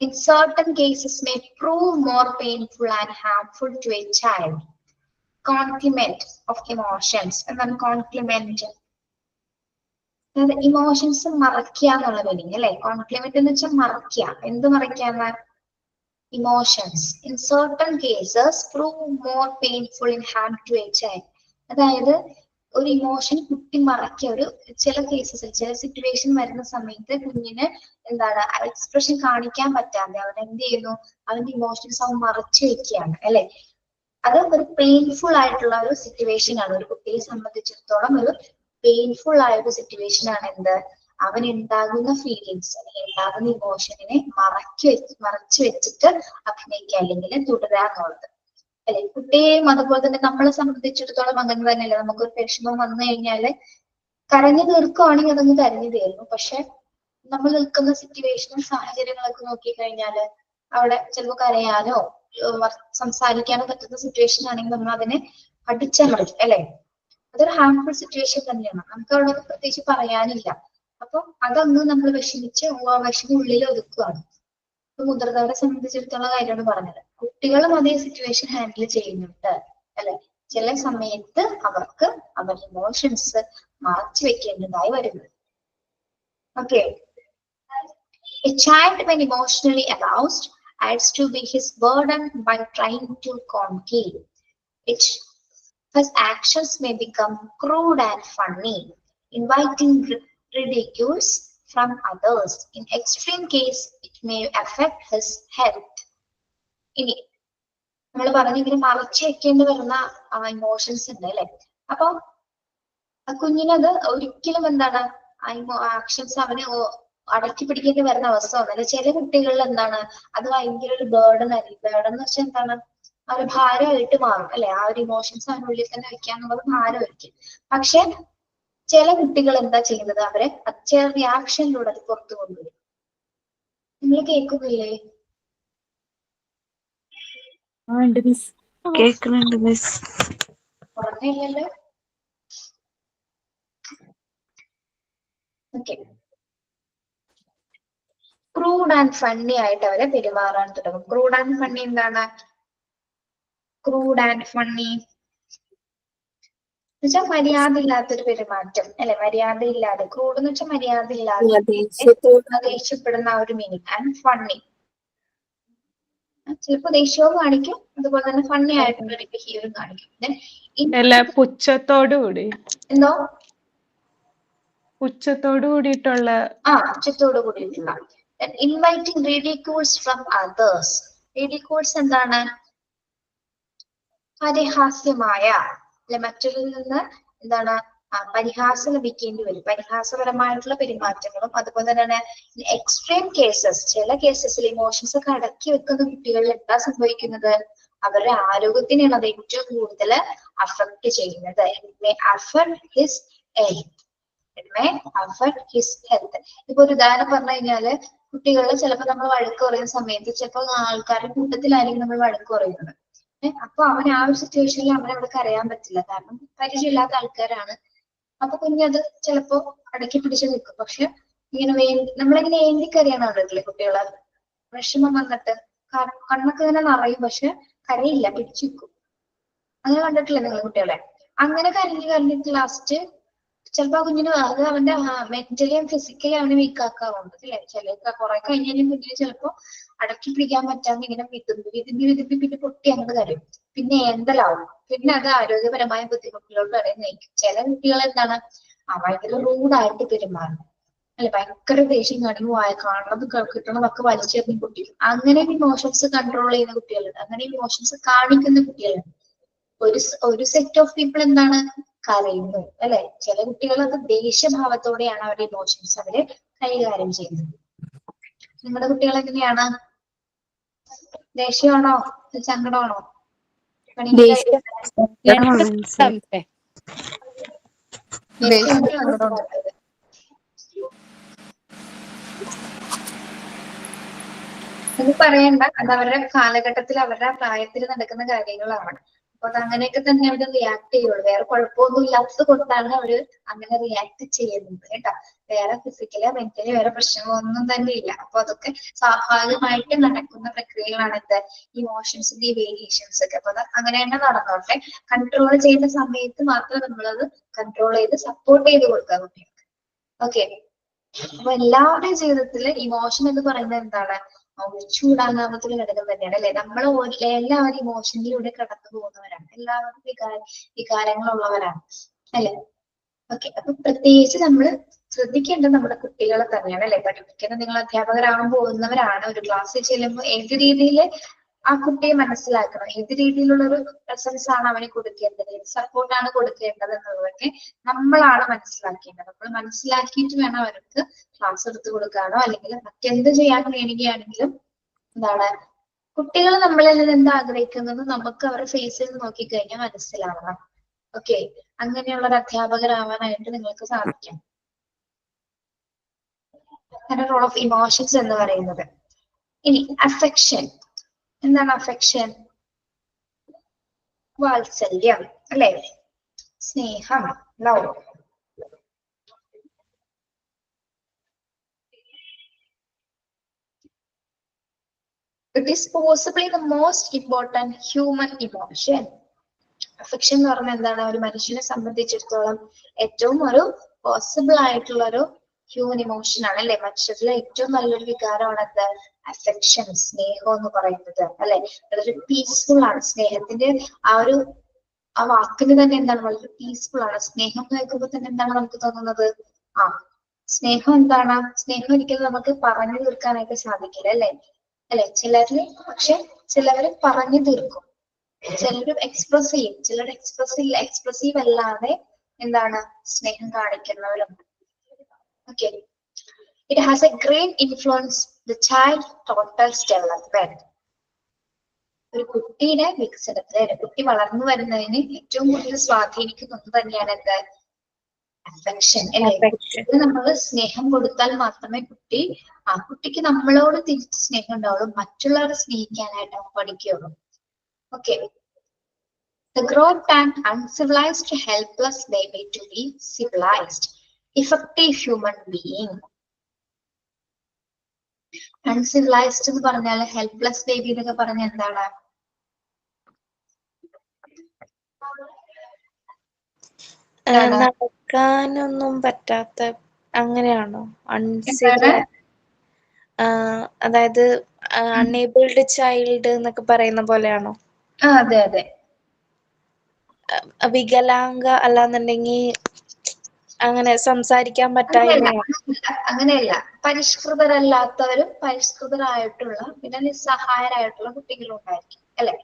in certain cases may prove more painful and harmful to a child. Complement of emotions എന്താണ് complement? അതായത് ഇമോഷൻസ് മറയ്ക്കുക എന്നുള്ള മീനിങ് അല്ലെ. കോംപ്ലിമെന്റ് എന്ന് വെച്ചാൽ മറയ്ക്കുക. എന്ത് മറയ്ക്കാന്ന്? Emotions in certain cases prove more painful in harm to a child. അതായത് ഒരു ഇമോഷൻ കുട്ടി മറയ്ക്കുക. ഒരു ചില കേസസിൽ ചില സിറ്റുവേഷൻ വരുന്ന സമയത്ത് കുഞ്ഞിന് എന്താണ് എക്സ്പ്രഷൻ കാണിക്കാൻ പറ്റാതെ അവൻ എന്ത് ചെയ്യുന്നു, അവന്റെ ഇമോഷൻസ് അവൻ മറച്ചു വെക്കുകയാണ് അല്ലെ. അത് ഒരു പെയിൻഫുൾ ആയിട്ടുള്ള ഒരു സിറ്റുവേഷൻ ആണ്. ഒരു കുട്ടിയെ സംബന്ധിച്ചിടത്തോളം ഒരു പെയിൻഫുൾ ആയ ഒരു സിറ്റുവേഷൻ ആണ് എന്ത്, അവൻ ഉണ്ടാകുന്ന ഫീലിങ്സ്, ഉണ്ടാകുന്ന ഇമോഷനെ മറച്ചു വെച്ചിട്ട് അഭിനയിക്കുക അല്ലെങ്കിൽ തുടരുക എന്നുള്ളത് അല്ലെ. കുട്ടിയെയും അതുപോലെ തന്നെ നമ്മളെ സംബന്ധിച്ചിടത്തോളം അങ്ങനെ തന്നെയല്ലേ. നമുക്കൊരു വിഷമം വന്നു കഴിഞ്ഞാല് കരഞ്ഞു തീർക്കുവാണെങ്കിൽ അതങ്ങ് കരഞ്ഞു തീർന്നു. പക്ഷെ നമ്മൾ നിൽക്കുന്ന സിറ്റുവേഷനും സാഹചര്യങ്ങളൊക്കെ നോക്കിക്കഴിഞ്ഞാല് അവിടെ ചിലപ്പോൾ കരയാനോ സംസാരിക്കാനോ പറ്റുന്ന സിറ്റുവേഷൻ ആണെങ്കിൽ നമ്മൾ അതിനെ അടിച്ചമർത്തും അല്ലെ. അതൊരു ഹാർംഫുൾ സിറ്റുവേഷൻ തന്നെയാണ്. നമുക്ക് അവിടെ പ്രത്യേകിച്ച് പറയാനില്ല. അപ്പൊ അതങ്ങ് നമ്മൾ വിഷമിച്ച് വിഷമം ഉള്ളിൽ ഒതുക്കുകയാണ്. മുതിർന്നവരെ സംബന്ധിച്ചിടത്തോളം കാര്യമാണ് പറഞ്ഞത്. കുട്ടികളും അതേ സിറ്റുവേഷൻ ഹാൻഡിൽ ചെയ്യുന്നുണ്ട് അല്ലെ. ചില സമയത്ത് അവർക്ക് അവരുടെ ഇമോഷൻസ് മറച്ചു വെക്കേണ്ടതായി വരുന്നത്. Okay. A child when emotionally aroused adds to be his burden by trying to conceal it. His actions may become crude and funny, inviting ridicules from others. In extreme case, it may affect his health. ഇനി നമ്മൾ പറഞ്ഞിങ്ങനെ മറച്ചു വെക്കേണ്ടി വരുന്ന emotions ഉണ്ട് അല്ലെ. അപ്പൊ കുഞ്ഞിനത് ഒരിക്കലും എന്താണ് ആക്ഷൻസ് അവന് അടക്കി പിടിക്കേണ്ടി വരുന്ന അവസ്ഥ വന്നല്ല. ചില കുട്ടികളിൽ എന്താണ് അത് ഭയങ്കര ഒരു ബേർഡൻ ആയിരിക്കും. ബേർഡൻ എന്ന് വെച്ചാൽ എന്താണ്, ആ ഒരു ഭാരമായിട്ട് മാറും അല്ലെ. ആ ഒരു ഇമോഷൻസ് അവനുള്ളിൽ തന്നെ വെക്കാന്നുള്ളത് ഭാരമായിരിക്കും. പക്ഷെ ചില കുട്ടികൾ എന്താ ചെയ്യുന്നത്, അവരെ ചില റിയാക്ഷനിലൂടെ അത് പുറത്തു കൊണ്ടുവരും. നിങ്ങൾ കേൾക്കുന്നില്ലേ? കേൾക്കുന്നുണ്ട് മിസ്. പറഞ്ഞില്ലല്ലോ. ഓക്കെ. ക്രൂഡ് ആൻഡ് ഫണ്ണി ആയിട്ട് അവരെ പെരുമാറാൻ തുടങ്ങും. ക്രൂഡ് ആൻഡ് ഫണ്ണി എന്താണ്? ക്രൂഡ് ആൻഡ് ഫണ്ണി എന്നുവെച്ചാൽ മര്യാദ ഇല്ലാത്തൊരു പെരുമാറ്റം അല്ലെ. മര്യാദ ഇല്ലാതെ, ക്രൂഡ് എന്ന് വെച്ചാൽ മര്യാദ ഇല്ലാതെ ദേഷ്യപ്പെടുന്ന ഒരു മീനിങ്. ആൻഡ് ഫണ്ണി ചിലപ്പോ ദേഷ്യവും കാണിക്കും, അതുപോലെ തന്നെ ഫണ്ണി ആയിട്ടുള്ള ഒരു ബിഹേവിയറും കാണിക്കും. പുച്ഛത്തോടുകൂടി എന്തോ പുച്ഛത്തോടു കൂടിയിട്ടുള്ള പുച്ഛത്തോടു കൂടിയിട്ടുള്ള. Inviting ridicules from others. ridicules എന്താണ്? പരിഹാസ്യമായ അല്ലെ, മറ്റൊരിൽ നിന്ന് എന്താണ് പരിഹാസം ലഭിക്കേണ്ടി വരും. പരിഹാസപരമായിട്ടുള്ള പെരുമാറ്റങ്ങളും അതുപോലെ തന്നെ എക്സ്ട്രീം കേസസ്, ചില കേസസിൽ ഇമോഷൻസ് ഒക്കെ അടക്കി വെക്കുന്ന കുട്ടികളിൽ എന്താ സംഭവിക്കുന്നത്, അവരുടെ ആരോഗ്യത്തിനാണ് അത് ഏറ്റവും കൂടുതൽ അഫക്ട് ചെയ്യുന്നത്. ഇപ്പൊ ഒരു ഉദാഹരണം പറഞ്ഞു കഴിഞ്ഞാല്, കുട്ടികളിൽ ചിലപ്പോൾ നമ്മൾ വഴക്ക് പറയുന്ന സമയത്ത് ചിലപ്പോൾ ആൾക്കാരുടെ കൂട്ടത്തിലായിരിക്കും നമ്മൾ വഴക്ക് പറയുന്നത്. അപ്പൊ അവൻ ആ ഒരു സിറ്റുവേഷനിൽ അവനെ അവിടെ കരയാൻ പറ്റില്ല, കാരണം പരിചയമില്ലാത്ത ആൾക്കാരാണ്. അപ്പൊ കുഞ്ഞത് ചിലപ്പോ അടക്കി പിടിച്ച് നിൽക്കും. പക്ഷെ ഇങ്ങനെ നമ്മളിങ്ങനെ ഏന്തിക്കരയാണ് കണ്ടിട്ടില്ലേ കുട്ടികളെ, വിഷമം വന്നിട്ട് കണ്ണൊക്കെ ഇങ്ങനെ നിറയും പക്ഷെ കരയില്ല, പിടിച്ചു നിൽക്കും. അങ്ങനെ കണ്ടിട്ടില്ലേ നിങ്ങൾ കുട്ടികളെ? അങ്ങനെ കരഞ്ഞിട്ട് ലാസ്റ്റ് ചിലപ്പോ കുഞ്ഞിന് അത് അവന്റെ മെന്റലിയും ഫിസിക്കലി അവനെ വീക്കാക്കാറുണ്ട് അല്ലെ. ചില കുറെ കഴിഞ്ഞാലും കുഞ്ഞിന് ചിലപ്പോ അടക്കി പിടിക്കാൻ പറ്റാതെ ഇങ്ങനെ വിതുമ്പി പിന്നെ പൊട്ടി അങ്ങോട്ട് കരയും, പിന്നെ ഏന്തലാവും, പിന്നെ അത് ആരോഗ്യപരമായ ബുദ്ധിമുട്ടുകളോട് വരെ നയിക്കും. ചില കുട്ടികൾ എന്താണ് ഭയങ്കര റൂഡായിട്ട് പെരുമാറും അല്ലെ, ഭയങ്കര ദേഷ്യം കാണിക്കും, കാണുന്നത് കിട്ടണതൊക്കെ വലിച്ചെറിഞ്ഞ് കുട്ടികൾ. അങ്ങനെ ഇമോഷൻസ് കൺട്രോൾ ചെയ്യുന്ന കുട്ടികളുണ്ട്, അങ്ങനെ ഇമോഷൻസ് കാണിക്കുന്ന കുട്ടികളുണ്ട്. ഒരു സെറ്റ് ഓഫ് പീപ്പിൾ എന്താണ് കരയുന്നു അല്ലെ. ചില കുട്ടികൾ അത് ദേഷ്യഭാവത്തോടെയാണ് അവരുടെ ഇമോഷൻസ് അവര് കൈകാര്യം ചെയ്യുന്നത്. നിങ്ങളുടെ കുട്ടികൾ എങ്ങനെയാണ്? ദേഷ്യമാണോ? സങ്കടമാണോ? പണിക്ക് ദേഷ്യം മനസ്സിലായി. ഇത് പറയണ്ട, അത് അവരുടെ കാലഘട്ടത്തിൽ അവരുടെ പ്രായത്തിൽ നടക്കുന്ന കാര്യങ്ങളാണ്. അപ്പൊ അത് അങ്ങനെയൊക്കെ തന്നെ അവർ റിയാക്ട് ചെയ്യുള്ളൂ. വേറെ കുഴപ്പമൊന്നും ഇല്ലാത്തത് കൊണ്ടാണ് അവര് അങ്ങനെ റിയാക്ട് ചെയ്യുന്നത് കേട്ടോ. വേറെ ഫിസിക്കലോ മെന്റലി വേറെ പ്രശ്നങ്ങളൊന്നും തന്നെ ഇല്ല. അപ്പൊ അതൊക്കെ സ്വാഭാവികമായിട്ട് നടക്കുന്ന പ്രക്രിയകളാണ് എന്ത്, ഇമോഷൻസിന്റെ വേരിയേഷൻസ് ഒക്കെ. അപ്പൊ അത് അങ്ങനെ തന്നെ നടന്നോട്ടെ. കൺട്രോൾ ചെയ്യുന്ന സമയത്ത് മാത്രം നമ്മളത് കൺട്രോൾ ചെയ്ത് സപ്പോർട്ട് ചെയ്ത് കൊടുക്കുക കുട്ടികൾക്ക്. ഓക്കെ. അപ്പൊ എല്ലാവരുടെയും ജീവിതത്തില് ഇമോഷൻ എന്ന് പറയുന്നത് എന്താണ്, ഒഴിച്ചുകൂടാനാവാത്തൊരു ഘടകം തന്നെയാണ് അല്ലെ. നമ്മൾ എല്ലാവരും ഇമോഷനിലൂടെ കടന്നു പോകുന്നവരാണ്. എല്ലാവരും വികാരങ്ങളുള്ളവരാണ് അല്ലെ. ഓക്കെ. അപ്പൊ പ്രത്യേകിച്ച് നമ്മൾ ശ്രദ്ധിക്കേണ്ടത് നമ്മുടെ കുട്ടികളെ തന്നെയാണ് അല്ലെ. പഠിപ്പിക്കുന്ന നിങ്ങൾ അധ്യാപകരാകാൻ പോകുന്നവരാണ്. ഒരു ക്ലാസ്സിൽ ചെല്ലുമ്പോൾ ഏത് രീതിയിൽ ആ കുട്ടിയെ മനസ്സിലാക്കണം, ഏത് രീതിയിലുള്ള ഒരു പ്രസൻസ് ആണ് അവന് കൊടുക്കേണ്ടത്, ഏത് സപ്പോർട്ടാണ് കൊടുക്കേണ്ടത് എന്നുള്ളതൊക്കെ നമ്മളാണ് മനസ്സിലാക്കേണ്ടത്. നമ്മൾ മനസ്സിലാക്കിയിട്ട് വേണം അവർക്ക് ക്ലാസ് എടുത്തു കൊടുക്കാനോ അല്ലെങ്കിൽ മറ്റെന്ത് ചെയ്യാൻ വേണമെങ്കിലും എന്താണ്, കുട്ടികൾ നമ്മളിൽ നിന്ന് എന്താ ആഗ്രഹിക്കുന്നത് നമുക്ക് അവരുടെ ഫേസിൽ നിന്ന് നോക്കിക്കഴിഞ്ഞാൽ മനസ്സിലാവണം. ഓക്കെ. അങ്ങനെയുള്ള ഒരു അധ്യാപകരാവാനായിട്ട് നിങ്ങൾക്ക് സാധിക്കാം. റോൾ ഓഫ് ഇമോഷൻസ് എന്ന് പറയുന്നത്. ഇനി അഫെക്ഷൻ. എന്താണ് അഫെക്ഷൻ? വാത്സല്യം അല്ലെ, സ്നേഹം, love. It is possibly the most important human emotion. Affection എന്ന് പറഞ്ഞാൽ എന്താണ്, ഒരു മനുഷ്യനെ സംബന്ധിച്ചിടത്തോളം ഏറ്റവും ഒരു പോസിബിൾ ആയിട്ടുള്ള ഒരു ഹ്യൂമൻ ഇമോഷൻ ആണ് അല്ലെ. മനുഷ്യരിലെ ഏറ്റവും നല്ലൊരു വികാരമാണ് എന്ത്, അഫെക്ഷൻ, സ്നേഹം എന്ന് പറയുന്നത് അല്ലെ. വളരെ പീസ്ഫുൾ ആണ്. സ്നേഹത്തിന്റെ ആ വാക്കിന് തന്നെ എന്താണ്, വളരെ പീസ്ഫുൾ ആണ്. സ്നേഹം എന്ന് കേൾക്കുമ്പോൾ തന്നെ എന്താണ് നമുക്ക് തോന്നുന്നത്, സ്നേഹം എന്താണ്, സ്നേഹം ഒരിക്കലും നമുക്ക് പറഞ്ഞു തീർക്കാനായിട്ട് സാധിക്കില്ല അല്ലെ. പക്ഷെ ചിലവര് പറഞ്ഞു തീർക്കും, ചിലർ എക്സ്പ്രസ് ചെയ്യും, ചിലർ എക്സ്പ്രസീവ് അല്ലാതെ എന്താണ് സ്നേഹം കാണിക്കുന്നവരുണ്ട്. Okay. It has a great influence the child totals development. ഒരു കുട്ടിയുടെ വികസനത്തിന്, കുട്ടി വളർന്നു വരുന്നതിന് ഏറ്റവും കൂടുതൽ സ്വാധീനിക്കുന്നത് തന്നെയാണ് എന്ത്, അഫെക്ഷൻ അല്ലെ. നമ്മൾ സ്നേഹം കൊടുത്താൽ മാത്രമേ കുട്ടിക്ക് നമ്മളോട് തിരിച്ച് സ്നേഹം ഉണ്ടാവുള്ളൂ, മറ്റുള്ളവരെ സ്നേഹിക്കാനായിട്ട് അവൻ പഠിക്കുകയുള്ളൂ. Okay. The growth and uncivilized helpless baby to be civilized, effective human being. Uncivilized എന്ന് പറഞ്ഞാൽ ഹെൽപ്ലെസ് ബേബി എന്നൊക്കെ പറഞ്ഞ എന്താണ്, നടക്കാനൊന്നും പറ്റാത്ത അങ്ങനെയാണോ? അതായത് അൺഎബിൾഡ് ചൈൽഡ് എന്നൊക്കെ പറയുന്ന പോലെയാണോ? അതെ അതെ. വികലാംഗ അല്ലാന്നുണ്ടെങ്കിൽ അങ്ങനെ സംസാരിക്കാൻ പറ്റായ്മ? അങ്ങനെയല്ല. പരിഷ്കൃതരല്ലാത്തവരും പരിഷ്കൃതരായിട്ടുള്ള പിന്നെ നിസ്സഹായരായിട്ടുള്ള കുട്ടികളും ഉണ്ടായിരിക്കും അല്ലെ.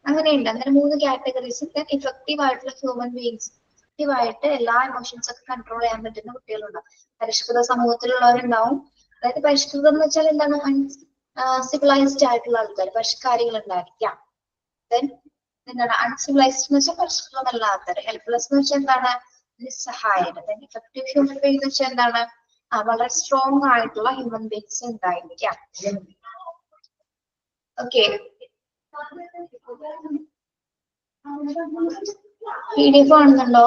അങ്ങനെയുണ്ട്. അങ്ങനെ 3 കാറ്റഗറീസ്. ഇഫക്റ്റീവ് ആയിട്ടുള്ള ഹ്യൂമൻ ബീങ്സ്, ആയിട്ട് എല്ലാ ഇമോഷൻസ് ഒക്കെ കൺട്രോൾ ചെയ്യാൻ പറ്റുന്ന കുട്ടികളുണ്ടാവും. പരിഷ്കൃത സമൂഹത്തിലുള്ളവരുണ്ടാവും. അതായത് പരിഷ്കൃതം എന്ന് വെച്ചാൽ എന്താണ്, സിവിലൈസ്ഡ് ആയിട്ടുള്ള ആൾക്കാർ, പരിഷ്കാരികൾ ഉണ്ടായിരിക്കാം. ദെൻ എന്താണ് അൺസിവിലൈസ്ഡ് എന്ന് വെച്ചാൽ പരിഷ്കൃതമല്ലാത്തവർ. ഹെൽപ്ലെസ് എന്ന് വെച്ചാൽ എന്താണ്, നിസ്സഹായത. ദെൻ ഇഫക്റ്റീവ് ഹ്യൂമൻ ബീങ് എന്ന് വെച്ചാൽ എന്താണ്, വളരെ സ്ട്രോങ് ആയിട്ടുള്ള ഹ്യൂമൻ ബീങ്സ് ഉണ്ടായിരിക്കാം. ഓക്കെ. PDF കാണുന്നുണ്ടോ?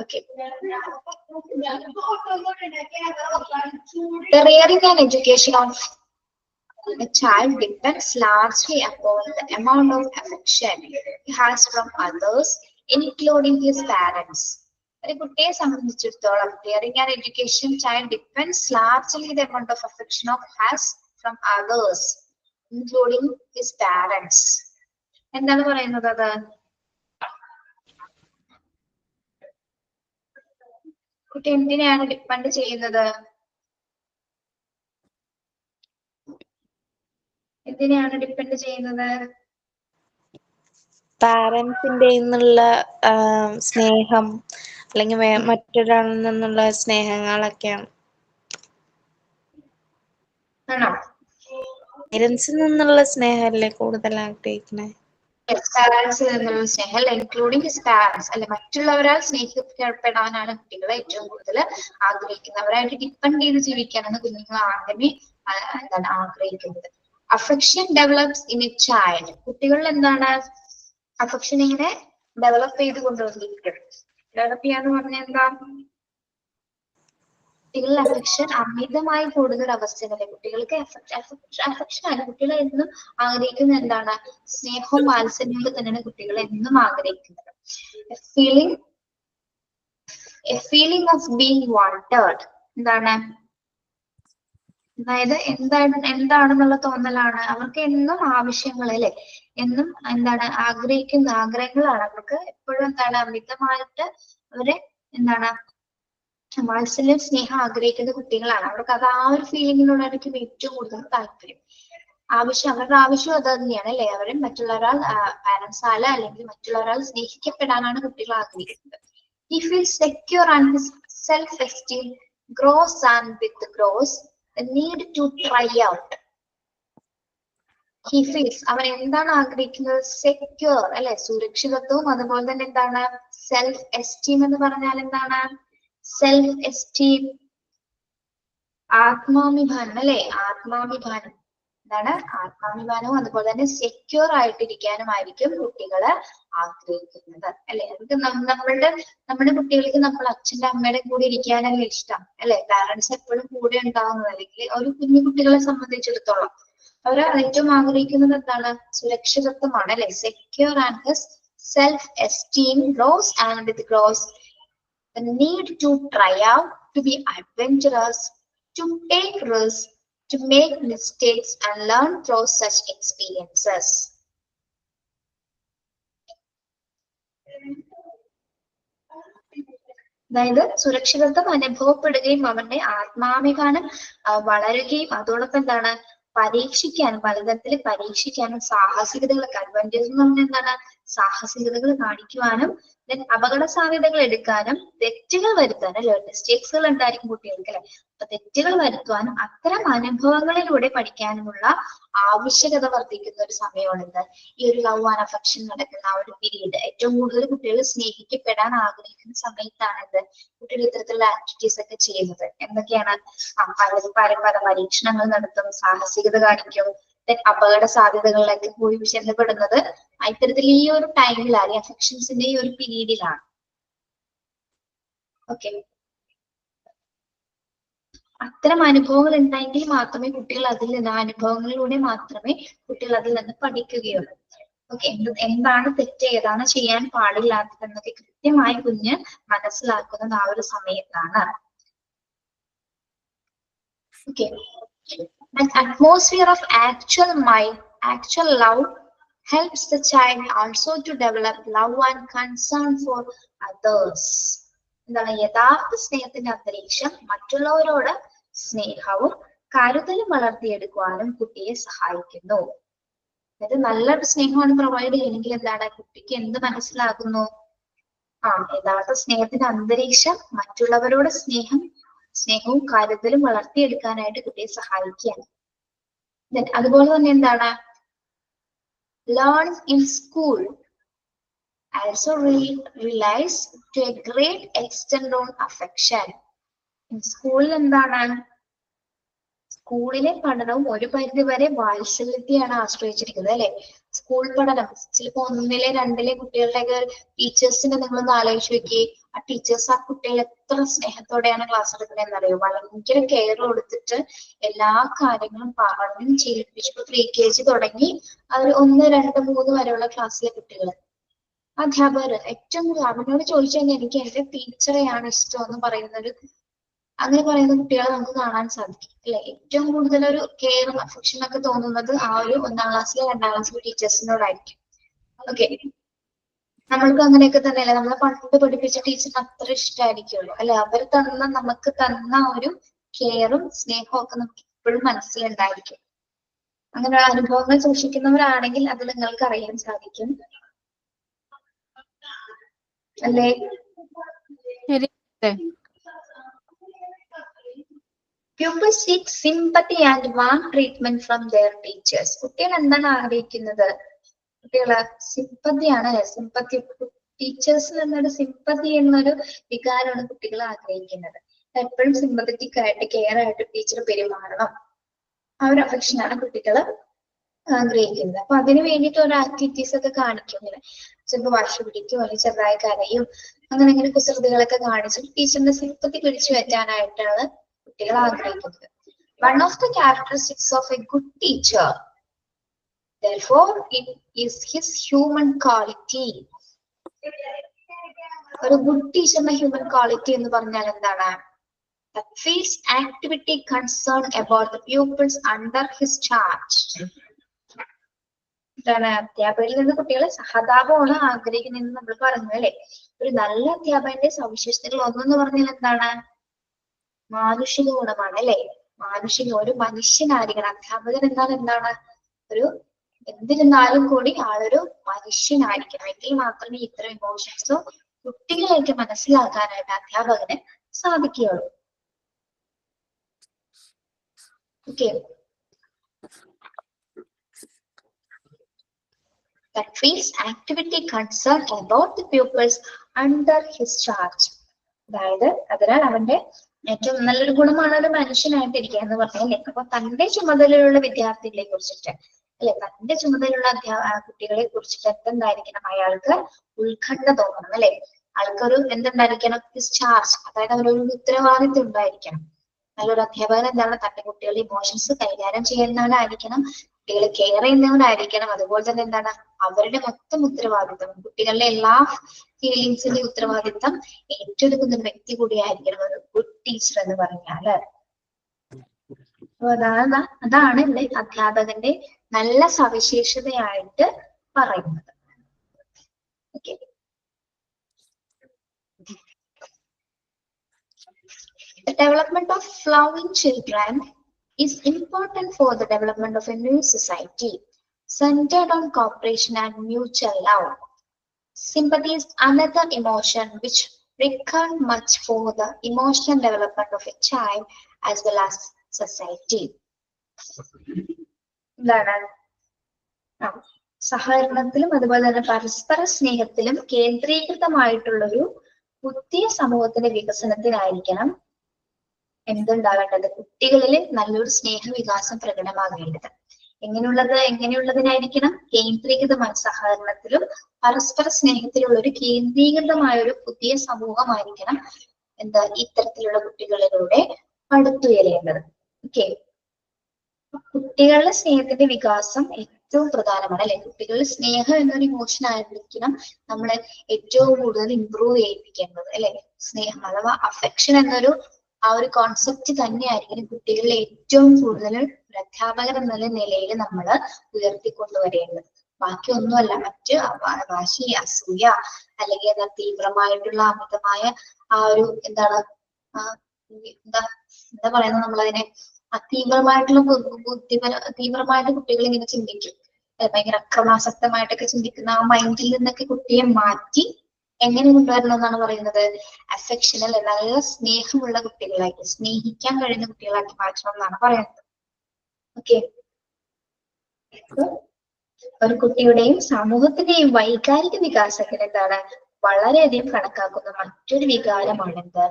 Okay. The rearing and education of a child depends largely upon the amount of affection he has from others, including his parents. ഒരു കുട്ടിയെ സംബന്ധിച്ചിടത്തോളം rearing and education child depends largely the amount of affection of has from others, including his parents. എന്താണ് പറയുന്നത് അത്? കുട്ടി എന്തിനെയാണ് depend ചെയ്യുന്നത്? എന്തിനെയാണ് ഡിപ്പെൻഡ് ചെയ്യുന്നത്? പാരന്റ്സിന്റെ നിന്നുള്ള സ്നേഹം, അല്ലെങ്കിൽ മറ്റൊരാളിൽ നിന്നുള്ള സ്നേഹങ്ങളൊക്കെയാണ്. ആണോ? പേരൻസിൽ നിന്നുള്ള സ്നേഹമല്ലേ കൂടുതൽ ആഗ്രഹിക്കണേ? പാരന്റ്സിൽ നിന്നുള്ള സ്നേഹം അല്ലെ, ഇൻക്ലൂഡിങ് ഹിസ് പാരന്റ്സ് അല്ലെ, മറ്റുള്ളവരാൽ സ്നേഹിക്കപ്പെടാനാണ് കുട്ടികൾ ഏറ്റവും കൂടുതൽ ആഗ്രഹിക്കുന്നത്. അവരായിട്ട് ഡിപ്പെൻഡ് ചെയ്ത് ജീവിക്കാനാണ് കുഞ്ഞുങ്ങൾ ആദ്യമേ എന്താണ് ആഗ്രഹിക്കുന്നത്. Affection develops in A child. കുട്ടികളിൽ എന്താണ് അഫെക്ഷൻ ഇങ്ങനെ ഡെവലപ്പ് ചെയ്ത് കൊണ്ടുവന്നിരിക്കും. ഡെവലപ്പ് ചെയ്യാന്ന് പറഞ്ഞാൽ എന്താ? കുട്ടികളിൽ അഫെക്ഷൻ അമിതമായി കൂടുന്ന ഒരു അവസ്ഥയിലല്ലേ കുട്ടികൾക്ക് അഫെക്ഷൻ ആണ്. കുട്ടികൾ എന്നും ആഗ്രഹിക്കുന്നത് എന്താണ്? സ്നേഹവും വാത്സല്യവും തന്നെയാണ് കുട്ടികൾ എന്നും ആഗ്രഹിക്കുന്നത്. A feeling of being wanted. എന്താണ്? അതായത് എന്താണെന്നുള്ള തോന്നലാണ്. അവർക്ക് എന്നും ആവശ്യങ്ങൾ അല്ലെ, എന്നും എന്താണ് ആഗ്രഹങ്ങളാണ് അവർക്ക് എപ്പോഴും. എന്താണ്? അമിതമായിട്ട് അവര് എന്താണ് വാത്സല്യം സ്നേഹം ആഗ്രഹിക്കുന്ന കുട്ടികളാണ്. അവർക്ക് അത് ആ ഒരു ഫീലിങ്ങിനോടായിരിക്കും ഏറ്റവും കൂടുതൽ താല്പര്യം. അവരുടെ ആവശ്യം അത് തന്നെയാണ് അല്ലെ. അവരും മറ്റുള്ളവരാൾ പാരന്റ്സാല അല്ലെങ്കിൽ മറ്റുള്ളവരാൾ സ്നേഹിക്കപ്പെടാനാണ് കുട്ടികൾ ആഗ്രഹിക്കുന്നത്. He feels secure and his self-esteem grows, and with grows the need to try out. He feels, അവൻ എന്താണ് ആഗ്രഹിക്കുന്നത്? സെക്യൂർ അല്ലെ, സുരക്ഷിതത്വവും അതുപോലെ തന്നെ എന്താണ് സെൽഫ് എസ്റ്റീം എന്ന് പറഞ്ഞാൽ എന്താണ്? സെൽഫ് എസ്റ്റീം ആത്മാഭിമാനം അല്ലെ, ആത്മാഭിമാനം. എന്താണ്? ആത്മാഭിമാനവും അതുപോലെ തന്നെ സെക്യൂർ ആയിട്ടിരിക്കാനുമായിരിക്കും കുട്ടികള് ആഗ്രഹിക്കുന്നത് അല്ലെ. നമുക്ക് നമ്മുടെ കുട്ടികൾക്ക് നമ്മൾ അച്ഛന്റെ അമ്മയുടെ കൂടെ ഇരിക്കാനല്ലേ ഇഷ്ടം അല്ലെ. പാരന്റ്സ് എപ്പോഴും കൂടെ ഉണ്ടാവുന്നത്. അല്ലെങ്കിൽ ഒരു കുഞ്ഞു കുട്ടികളെ സംബന്ധിച്ചിടത്തോളം അവർ ഏറ്റവും ആഗ്രഹിക്കുന്നത് എന്താണ്? സുരക്ഷിതത്വമാണ് അല്ലെ. Secure and his self esteem gross, and with gross the need to try out, to be adventurous, to take risks, to make mistakes and learn through such experiences. അതായത് സുരക്ഷിതത്വം അനുഭവപ്പെടുകയും അവന്റെ ആത്മാഭിമാനം വളരുകയും അതോടൊപ്പം എന്താണ് പരീക്ഷിക്കാനും പലതരത്തിൽ പരീക്ഷിക്കാനും സാഹസികതകളൊക്കെ അഡ്വഞ്ചേഴ്സ് എന്ന് പറഞ്ഞാൽ എന്താണ് സാഹസികതകൾ കാണിക്കുവാനും അപകട സാധ്യതകൾ എടുക്കാനും തെറ്റുകൾ വരുത്താനും അല്ലെ മിസ്റ്റേക്സുകൾ ഉണ്ടായിരിക്കും കുട്ടികൾക്ക് അല്ലെ. അപ്പൊ തെറ്റുകൾ വരുത്തുവാനും അത്തരം അനുഭവങ്ങളിലൂടെ പഠിക്കാനുമുള്ള ആവശ്യകത വർദ്ധിക്കുന്ന ഒരു സമയമാണ് എന്ത് ഈ ഒരു ലവ് ആൻഡ് അഫെക്ഷൻ നടക്കുന്ന ആ ഒരു പീരീഡ്. ഏറ്റവും കൂടുതൽ കുട്ടികൾ സ്നേഹിക്കപ്പെടാൻ ആഗ്രഹിക്കുന്ന സമയത്താണ് എന്ത് കുട്ടികൾ ഇത്തരത്തിലുള്ള ആക്ടിവിറ്റീസ് ഒക്കെ ചെയ്യുന്നത്. എന്തൊക്കെയാണ്? പല പരീക്ഷണങ്ങൾ നടത്തും, സാഹസികത കാണിക്കും, അപകട സാധ്യതകളിലൊക്കെ പോയി ചെന്നപ്പെടുന്നത് ഇത്തരത്തിൽ ഈ ഒരു ടൈമിലാണ്, അഫെക്ഷൻസിന്റെ ഈ ഒരു പീരീഡിലാണ്. ഓക്കെ, അത്തരം അനുഭവങ്ങൾ ഉണ്ടായെങ്കിൽ മാത്രമേ കുട്ടികൾ അതിൽ നിന്ന് അനുഭവങ്ങളിലൂടെ മാത്രമേ കുട്ടികൾ അതിൽ നിന്ന് പഠിക്കുകയുള്ളൂ. ഓക്കെ, എന്താണ് തെറ്റ്, ഏതാണ് ചെയ്യാൻ പാടില്ലാത്തത് എന്നൊക്കെ കൃത്യമായി കുഞ്ഞ് മനസ്സിലാക്കുന്നത് ആ ഒരു സമയത്താണ്. Okay, an atmosphere of actual love helps the child also to develop love and concern for others. എന്താണ് യഥാർത്ഥ സ്നേഹത്തിന്റെ അന്തരീക്ഷം മറ്റുള്ളവരോട് സ്നേഹവും കരുതലും വളർത്തിയെടുക്കുവാനും കുട്ടിയെ സഹായിക്കുന്നു. അതായത് നല്ലൊരു സ്നേഹമാണ് പ്രൊവൈഡ് ചെയ്യണമെങ്കിൽ എന്താണ് കുട്ടിക്ക് എന്ത് മനസ്സിലാകുന്നു? യഥാർത്ഥ സ്നേഹത്തിന്റെ അന്തരീക്ഷം മറ്റുള്ളവരോട് സ്നേഹവും കരുതലും വളർത്തിയെടുക്കാനായിട്ട് കുട്ടിയെ സഹായിക്കുകയാണ്. അതുപോലെ തന്നെ എന്താണ് learn in school also relies to a great extent on affection. സ്കൂളിൽ എന്താണ് സ്കൂളിലെ പഠനവും ഒരു പരിധി വരെ വാത്സല്യത്തെയാണ് ആശ്രയിച്ചിരിക്കുന്നത് അല്ലെ. സ്കൂൾ പഠനം ചിലപ്പോ 1-ലെ 2-ലെ കുട്ടികളുടെ ടീച്ചേഴ്സിനെ നിങ്ങളൊന്ന് ആലോചിച്ച് നോക്കി. ആ ടീച്ചേഴ്സ് ആ കുട്ടികൾ എത്ര സ്നേഹത്തോടെയാണ് ക്ലാസ് എടുക്കുന്നത് എന്നറിയോ. ഭയങ്കര കെയർ കൊടുത്തിട്ട് എല്ലാ കാര്യങ്ങളും പറഞ്ഞും ചെയ്യിപ്പിച്ചു. pre-KG തുടങ്ങി അവർ 1, 2, 3 വരെയുള്ള ക്ലാസ്സിലെ കുട്ടികൾ അധ്യാപകർ ഏറ്റവും കൂടുതൽ അവനോട് ചോദിച്ചു കഴിഞ്ഞാൽ എനിക്ക് എന്റെ ടീച്ചറെയാണ് ഇഷ്ടം എന്ന് അങ്ങനെ പറയുന്ന കുട്ടികളെ നമുക്ക് കാണാൻ സാധിക്കും അല്ലെ. ഏറ്റവും കൂടുതൽ ഒരു കെയറും അഫെക്ഷനും ഒക്കെ തോന്നുന്നത് ആ ഒരു 1-ാം ക്ലാസ്സിലെ 2-ാം ക്ലാസ്സിലെ ടീച്ചേഴ്സിനോടായിരിക്കും. ഓക്കെ, നമ്മൾക്ക് അങ്ങനെയൊക്കെ തന്നെയല്ലേ. നമ്മളെ പണ്ട് പഠിപ്പിച്ച ടീച്ചറിന് അത്ര ഇഷ്ടമായിരിക്കുമല്ലോ അല്ലെ. അവർ നമുക്ക് തന്ന ഒരു കെയറും സ്നേഹവും ഒക്കെ നമുക്ക് ഇപ്പോഴും മനസ്സിലുണ്ടായിരിക്കും. അങ്ങനെയുള്ള അനുഭവങ്ങൾ സൂക്ഷിക്കുന്നവരാണെങ്കിൽ അത് നിങ്ങൾക്ക് അറിയാൻ സാധിക്കും അല്ലേ. ശരി. Pupils seek sympathy and warm treatment from their teachers. കുട്ടികൾ എന്താണ് ആഗ്രഹിക്കുന്നത്? കുട്ടികള് സിമ്പതിയാണ്, സിമ്പതി. ടീച്ചേഴ്സിൽ നിന്നൊരു സിമ്പതി എന്നൊരു വികാരമാണ് കുട്ടികൾ ആഗ്രഹിക്കുന്നത്. എപ്പോഴും സിമ്പതറ്റിക് ആയിട്ട് കെയർ ആയിട്ട് ടീച്ചർ പെരുമാറണം. ആ ഒരു അഫക്ഷനാണ് കുട്ടികൾ ആഗ്രഹിക്കുന്നത്. അപ്പൊ അതിന് വേണ്ടിയിട്ട് ഓരോ ആക്ടിവിറ്റീസ് ഒക്കെ കാണിക്കും. ഇങ്ങനെ ചിലപ്പോൾ വാശി പിടിക്കും, അല്ലെങ്കിൽ ചെറുതായി കരയും, അങ്ങനെ കുസൃതികളൊക്കെ കാണിച്ചിട്ട് ടീച്ചറിന്റെ സിമ്പതി പിടിച്ചു പറ്റാനായിട്ടാണ് കുട്ടികൾ ആഗ്രഹിക്കുന്നത്. One of the characteristics of a good teacher, therefore, it is his human quality. ഒരു ഗുഡ് ടീച്ചറിന്റെ ഹ്യൂമൻ ക്വാളിറ്റി എന്ന് പറഞ്ഞാൽ എന്താണ്? That feels activity concern about the pupils under his charge. എന്താണ്? അധ്യാപകരിൽ നിന്ന് കുട്ടികളെ സഹതാപമാണ് ആഗ്രഹിക്കുന്നതെന്ന് നമ്മൾ പറഞ്ഞു അല്ലെ. ഒരു നല്ല അധ്യാപകന്റെ സവിശേഷതകൾ ഒന്നെന്ന് പറഞ്ഞാൽ എന്താണ്? മാനുഷിക ഗുണമാണ് അല്ലെ. ഒരു മനുഷ്യനായിരിക്കണം അധ്യാപകൻ. എന്താണ് ഒരു എന്നിരുന്നാലും കൂടി ആളൊരു മനുഷ്യനായിരിക്കണം. എങ്കിൽ മാത്രമേ ഇത്തരം ഇമോഷൻസും കുട്ടികളെയൊക്കെ മനസ്സിലാക്കാനായിട്ട് അധ്യാപകന് സാധിക്കുകയുള്ളൂ. Okay. That feels activity concerned about the pupils under his charge. അതായത് അതിനാൽ അവന്റെ ഏറ്റവും നല്ലൊരു ഗുണമാണ് ഒരു മനുഷ്യനായിട്ടിരിക്കുക എന്ന് പറഞ്ഞാൽ. അപ്പൊ തന്റെ ചുമതലയുള്ള വിദ്യാർത്ഥികളെ കുറിച്ചിട്ട് അല്ലെ, തന്റെ ചുമതലയുള്ള കുട്ടികളെ കുറിച്ചിട്ട് എന്തുണ്ടായിരിക്കണം? അയാൾക്ക് ഉത്കണ്ഠ തോന്നണം അല്ലെ. ആൾക്കൊരു എന്തുണ്ടായിരിക്കണം? ഡിസ്ചാർജ്, അതായത് അവരൊരു ഉത്തരവാദിത്വം ഉണ്ടായിരിക്കണം. നല്ലൊരു അധ്യാപകൻ എന്താണ്? തന്റെ കുട്ടികളുടെ ഇമോഷൻസ് കൈകാര്യം ചെയ്യുന്നവനായിരിക്കണം, കുട്ടികളെ കെയർ ചെയ്യുന്നവനായിരിക്കണം. അതുപോലെ തന്നെ എന്താണ്? അവരുടെ മൊത്തം ഉത്തരവാദിത്വം, കുട്ടികളുടെ എല്ലാ ഫീലിങ്സിന്റെ ഉത്തരവാദിത്വം ഏറ്റെടുക്കുന്ന ഒരു വ്യക്തി കൂടിയായിരിക്കണം ഒരു ഗുഡ് ടീച്ചർ എന്ന് പറഞ്ഞാല്. അതാണ് ഇവിടെ അധ്യാപകന്റെ നല്ല സവിശേഷതയായിട്ട് പറയുന്നത്. Okay. The development of flowing children is important for the development of a new society centered on cooperation and mutual love. Sympathy is another emotion which requires much for the emotional development of a child as well as society. സഹകരണത്തിലും അതുപോലെ തന്നെ പരസ്പര സ്നേഹത്തിലും കേന്ദ്രീകൃതമായിട്ടുള്ളൊരു പുതിയ സമൂഹത്തിന്റെ വികസനത്തിനായിരിക്കണം എന്തുണ്ടാകേണ്ടത്? കുട്ടികളിൽ നല്ലൊരു സ്നേഹവികാസം പ്രകടമാകേണ്ടത്. എങ്ങനെയുള്ളതിനായിരിക്കണം? കേന്ദ്രീകൃതമായ സഹകരണത്തിലും പരസ്പര സ്നേഹത്തിലുള്ള ഒരു കേന്ദ്രീകൃതമായ ഒരു പുതിയ സമൂഹമായിരിക്കണം ഇത്തരത്തിലുള്ള കുട്ടികളിലൂടെ പടുത്തുയരേണ്ടത്. ഓക്കെ. കുട്ടികളുടെ സ്നേഹത്തിന്റെ വികാസം ഏറ്റവും പ്രധാനമാണ് അല്ലെ. കുട്ടികളുടെ സ്നേഹം എന്നൊരു ഇമോഷൻ ആയിരിക്കണം നമ്മളെ ഏറ്റവും കൂടുതൽ ഇംപ്രൂവ് ചെയ്യിപ്പിക്കേണ്ടത് അല്ലെ. സ്നേഹം അഥവാ അഫെക്ഷൻ എന്നൊരു ആ ഒരു കോൺസെപ്റ്റ് തന്നെയായിരിക്കും കുട്ടികളിൽ ഏറ്റവും കൂടുതൽ ഒരു അധ്യാപകർ എന്നുള്ള നിലയിൽ നമ്മൾ ഉയർത്തിക്കൊണ്ടുവരേണ്ടത്. ബാക്കി ഒന്നുമല്ല, മറ്റ് വാശി, അസൂയ അല്ലെങ്കിൽ തീവ്രമായിട്ടുള്ള അമിതമായ ആ ഒരു എന്താ പറയുന്നത്, നമ്മളതിനെ തീവ്രമായിട്ട് കുട്ടികൾ ഇങ്ങനെ ചിന്തിക്കും. ഭയങ്കര അക്രമാസക്തമായിട്ടൊക്കെ ചിന്തിക്കുന്ന ആ മൈൻഡിൽ നിന്നൊക്കെ കുട്ടിയെ മാറ്റി എങ്ങനെ കൊണ്ടുവരണം എന്നാണ് പറയുന്നത്? അഫെക്ഷനൽ, നല്ല സ്നേഹമുള്ള കുട്ടികളായിട്ട്, സ്നേഹിക്കാൻ കഴിയുന്ന കുട്ടികളാക്കി മാറ്റണം എന്നാണ് പറയുന്നത്. ഓക്കെ. ഒരു കുട്ടിയുടെയും സമൂഹത്തിന്റെയും വൈകാരിക വികാസത്തിന് എന്താണ് വളരെയധികം കണക്കാക്കുന്ന മറ്റൊരു വികാരമാണ് എന്ത്?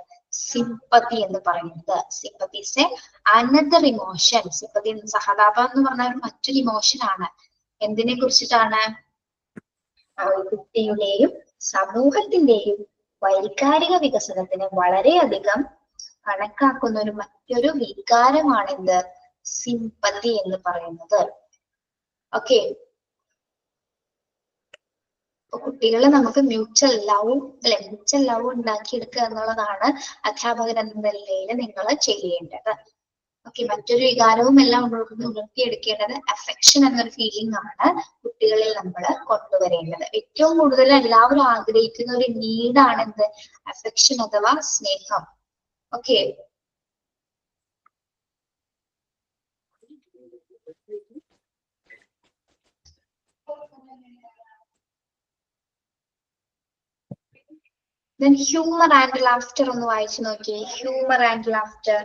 സിമ്പതി എന്ന് പറയുന്നത്. Sympathy is A another emotion. Sympathy, സഹതാപം എന്ന് പറഞ്ഞാൽ മറ്റൊരു ഇമോഷൻ ആണ്. എന്തിനെ കുറിച്ചിട്ടാണ്? കുട്ടിയുടെയും സമൂഹത്തിന്റെയും വൈകാരിക വികസനത്തിന് വളരെയധികം കണക്കാക്കുന്ന ഒരു മറ്റൊരു വികാരമാണ് എന്ത്? സിമ്പതി എന്ന് പറയുന്നത്. ഓക്കെ. കുട്ടികളെ നമുക്ക് മ്യൂച്വൽ ലവ് അല്ലെ, മ്യൂച്വൽ ലവ് ഉണ്ടാക്കിയെടുക്കുക എന്നുള്ളതാണ് അധ്യാപകൻ എന്ന നിലയിൽ നിങ്ങൾ ചെയ്യേണ്ടത്. ഓക്കെ. മറ്റൊരു വികാരവും എല്ലാം ഉണർത്തിയെടുക്കേണ്ടത് അഫെക്ഷൻ എന്നൊരു ഫീലിംഗ് ആണ് കുട്ടികളിൽ നമ്മൾ കൊണ്ടുവരേണ്ടത്. ഏറ്റവും കൂടുതൽ എല്ലാവരും ആഗ്രഹിക്കുന്ന ഒരു നീഡാണ് എന്ത്? അഫെക്ഷൻ അഥവാ സ്നേഹം. Okay. Then humor and laughter ഒന്ന് വായിച്ചു നോക്കിയേ. Humor and laughter.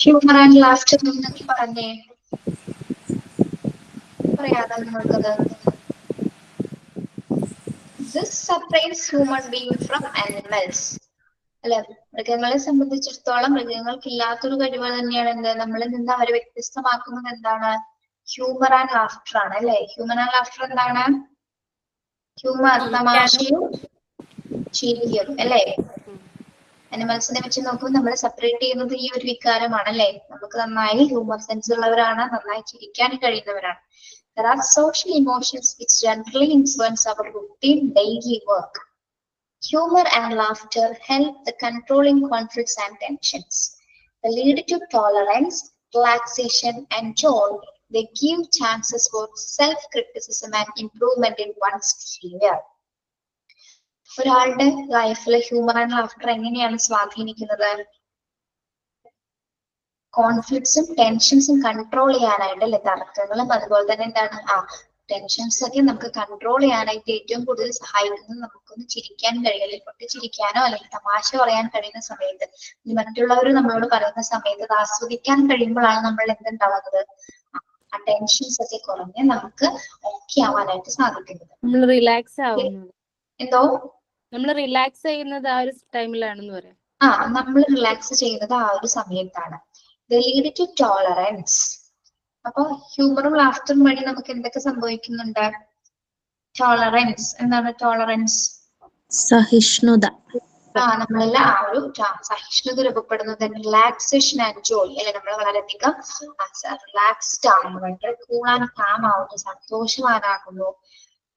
Humor and laughter എന്നൊക്കെ പറഞ്ഞേ. പറയാതെ നിങ്ങൾക്കത്. This separates human being from animals. അല്ലെ, മൃഗങ്ങളെ സംബന്ധിച്ചിടത്തോളം മൃഗങ്ങൾക്ക് ഇല്ലാത്തൊരു കഴിവ് തന്നെയാണ് എന്ത്, നമ്മളിൽ നിന്ന് അവരെ വ്യത്യസ്തമാക്കുന്നത് എന്താണ്? ഹ്യൂമർ ആൻഡ് ലാഫ്റ്റർ ആണ് അല്ലെ. ഹ്യൂമർ ആൻഡ് ലാഫ്റ്റർ എന്താണ്? ഹ്യൂമർ തമാശയും ചിരിയും അല്ലെ. അനിമൽസിനെ വെച്ച് നോക്കുമ്പോൾ നമ്മൾ സെപ്പറേറ്റ് ചെയ്യുന്നത് ഈ ഒരു വികാരമാണ് അല്ലെ. നമുക്ക് നന്നായി ഹ്യൂമർ സെൻസ് ഉള്ളവരാണ്, നന്നായി ചിരിക്കാൻ കഴിയുന്നവരാണ്. There are social emotions which generally influence our routine daily work. Humor and laughter help the controlling conflicts and tensions. They lead to tolerance, relaxation, and joy. They give chances for self-criticism and improvement in one's behavior. ഒരാളുടെ ലൈഫിൽ humour and laughter എങ്ങനെയാണ് സ്വാധീനിക്കുന്നത്? കോൺഫ്ലിക്ട്സും ടെൻഷൻസും control ചെയ്യാനായിട്ട് അല്ലെ. തർക്കങ്ങളും അതുപോലെ തന്നെ എന്താണ് ടെൻഷൻസ് ഒക്കെ നമുക്ക് കൺട്രോൾ ചെയ്യാനായിട്ട് ഏറ്റവും കൂടുതൽ സഹായിക്കുന്നത് നമുക്കൊന്ന് ചിരിക്കാൻ കഴിയില്ല, പൊട്ടി ചിരിക്കാനോ അല്ലെങ്കിൽ തമാശ പറയാൻ കഴിയുന്ന സമയത്ത്, മറ്റുള്ളവർ നമ്മളോട് പറയുന്ന സമയത്ത് അത് ആസ്വദിക്കാൻ കഴിയുമ്പോഴാണ് നമ്മൾ എന്തുണ്ടാവുന്നത്? ആ ടെൻഷൻസ് ഒക്കെ കുറഞ്ഞ് നമുക്ക് ഓക്കെ ആവാനായിട്ട് സാധിക്കുന്നത്. നമ്മൾ റിലാക്സ് ആവുന്നത്. എന്തോ നമ്മൾ റിലാക്സ് ചെയ്യുന്നത് ആ ഒരു ടൈമിലാണെന്ന് പറയാം. നമ്മൾ റിലാക്സ് ചെയ്യുന്നത് ആ ഒരു സമയത്താണ്. They lead to tolerance. അപ്പൊ ഹ്യൂമറും ലാഫ്റ്ററും വഴി നമുക്ക് എന്തൊക്കെ സംഭവിക്കുന്നുണ്ട്? ടോളറൻസ്. എന്താണ് ടോളറൻസ്? സഹിഷ്ണുത. നമ്മളെല്ലാം ആ ഒരു സഹിഷ്ണുത രൂപപ്പെടുന്നത്. റിലാക്സേഷൻ ആൻഡ് ജോയ് അല്ലെ. നമ്മൾ വളരെയധികം റിലാക്സ്ഡ് ആകുന്നു, ഭയങ്കര കൂൾ ആൻഡ് കാം ആവുന്നു, സന്തോഷവാനാകുന്നു.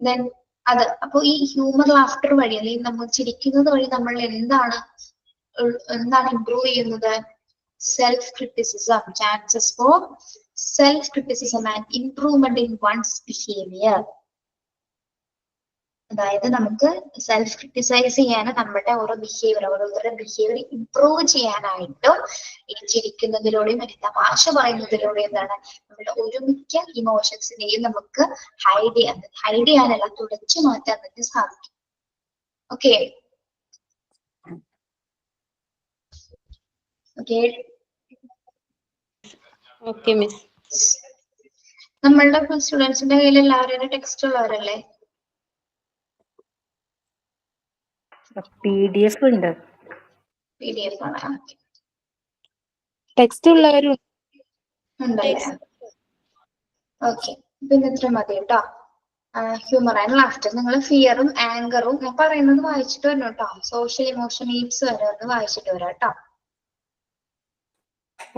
ദെൻ അത് അപ്പൊ ഈ ഹ്യൂമർ ലാഫ്റ്റർ വഴി അല്ലെങ്കിൽ നമ്മൾ ചിരിക്കുന്നത് വഴി നമ്മൾ എന്താണ് ഇംപ്രൂവ് ചെയ്യുന്നത്? Self-criticism, chances for self-criticism and improvement in one's behavior. അതായത് നമുക്ക് സെൽഫ് ക്രിട്ടിസൈസ് ചെയ്യാനും നമ്മുടെ ഓരോരുത്തരുടെ ബിഹേവിയർ ഇംപ്രൂവ് ചെയ്യാനായിട്ടും ഈ ചിരിക്കുന്നതിലൂടെയും തമാശ പറയുന്നതിലൂടെയും എന്താണ് നമ്മുടെ ഒരുമിക്ക ഇമോഷൻസിനെയും നമുക്ക് ഹൈഡ് ചെയ്യാനല്ല തുടച്ചു മാറ്റാൻ വേണ്ടി സാധിക്കും. Okay okay miss. നമ്മളുടെ സ്റ്റുഡൻസിന്റെ കയ്യിൽ എല്ലാവരും ടെക്സ്റ്റ് ഉള്ളവരല്ലേ? PDF ഉണ്ട്. PDF ആണ്. ടെക്സ്റ്റ് ഉള്ളവരും ഉണ്ടല്ലേ? ഓക്കെ, പിന്നെ ഇത്ര മതി കേട്ടോ. Humour and laughter. നിങ്ങൾ ഫിയറും ആങ്കറും ഞാൻ പറയുന്നത് വായിച്ചിട്ട് വരണം കേട്ടോ. സോഷ്യൽ ഇമോഷൻ നീഡ്സ് വരെ ഒന്ന് വായിച്ചിട്ട് വരാം കേട്ടോ.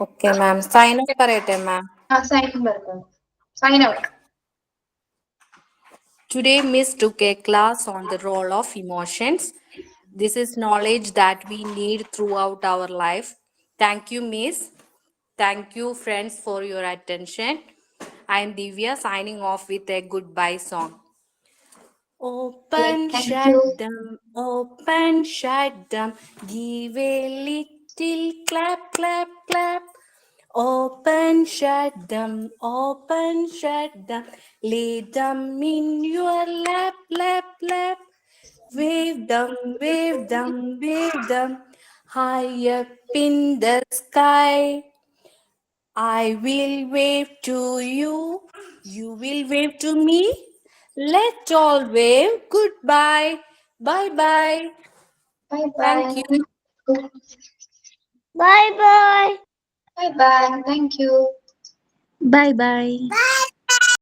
Okay ma'am. സൈൻ ഔട്ട് പറയട്ടെ മാം. സൈൻ പറഞ്ഞു. Sign out. Today Miss took a class on the role of emotions. This is knowledge that we need throughout our life. Thank you Miss. Thank you friends for your attention. I am Divya signing off with a goodbye song. Open, shut them, open, shut them, give a little clap, clap, clap. Open, shut them, lay them in your lap, lap, lap. Wave them, wave them, wave them, high up in the sky. I will wave to you, you will wave to me. Let's all wave goodbye. Bye bye. Bye bye. Thank you. Bye bye. Bye bye. Thank you. Bye bye.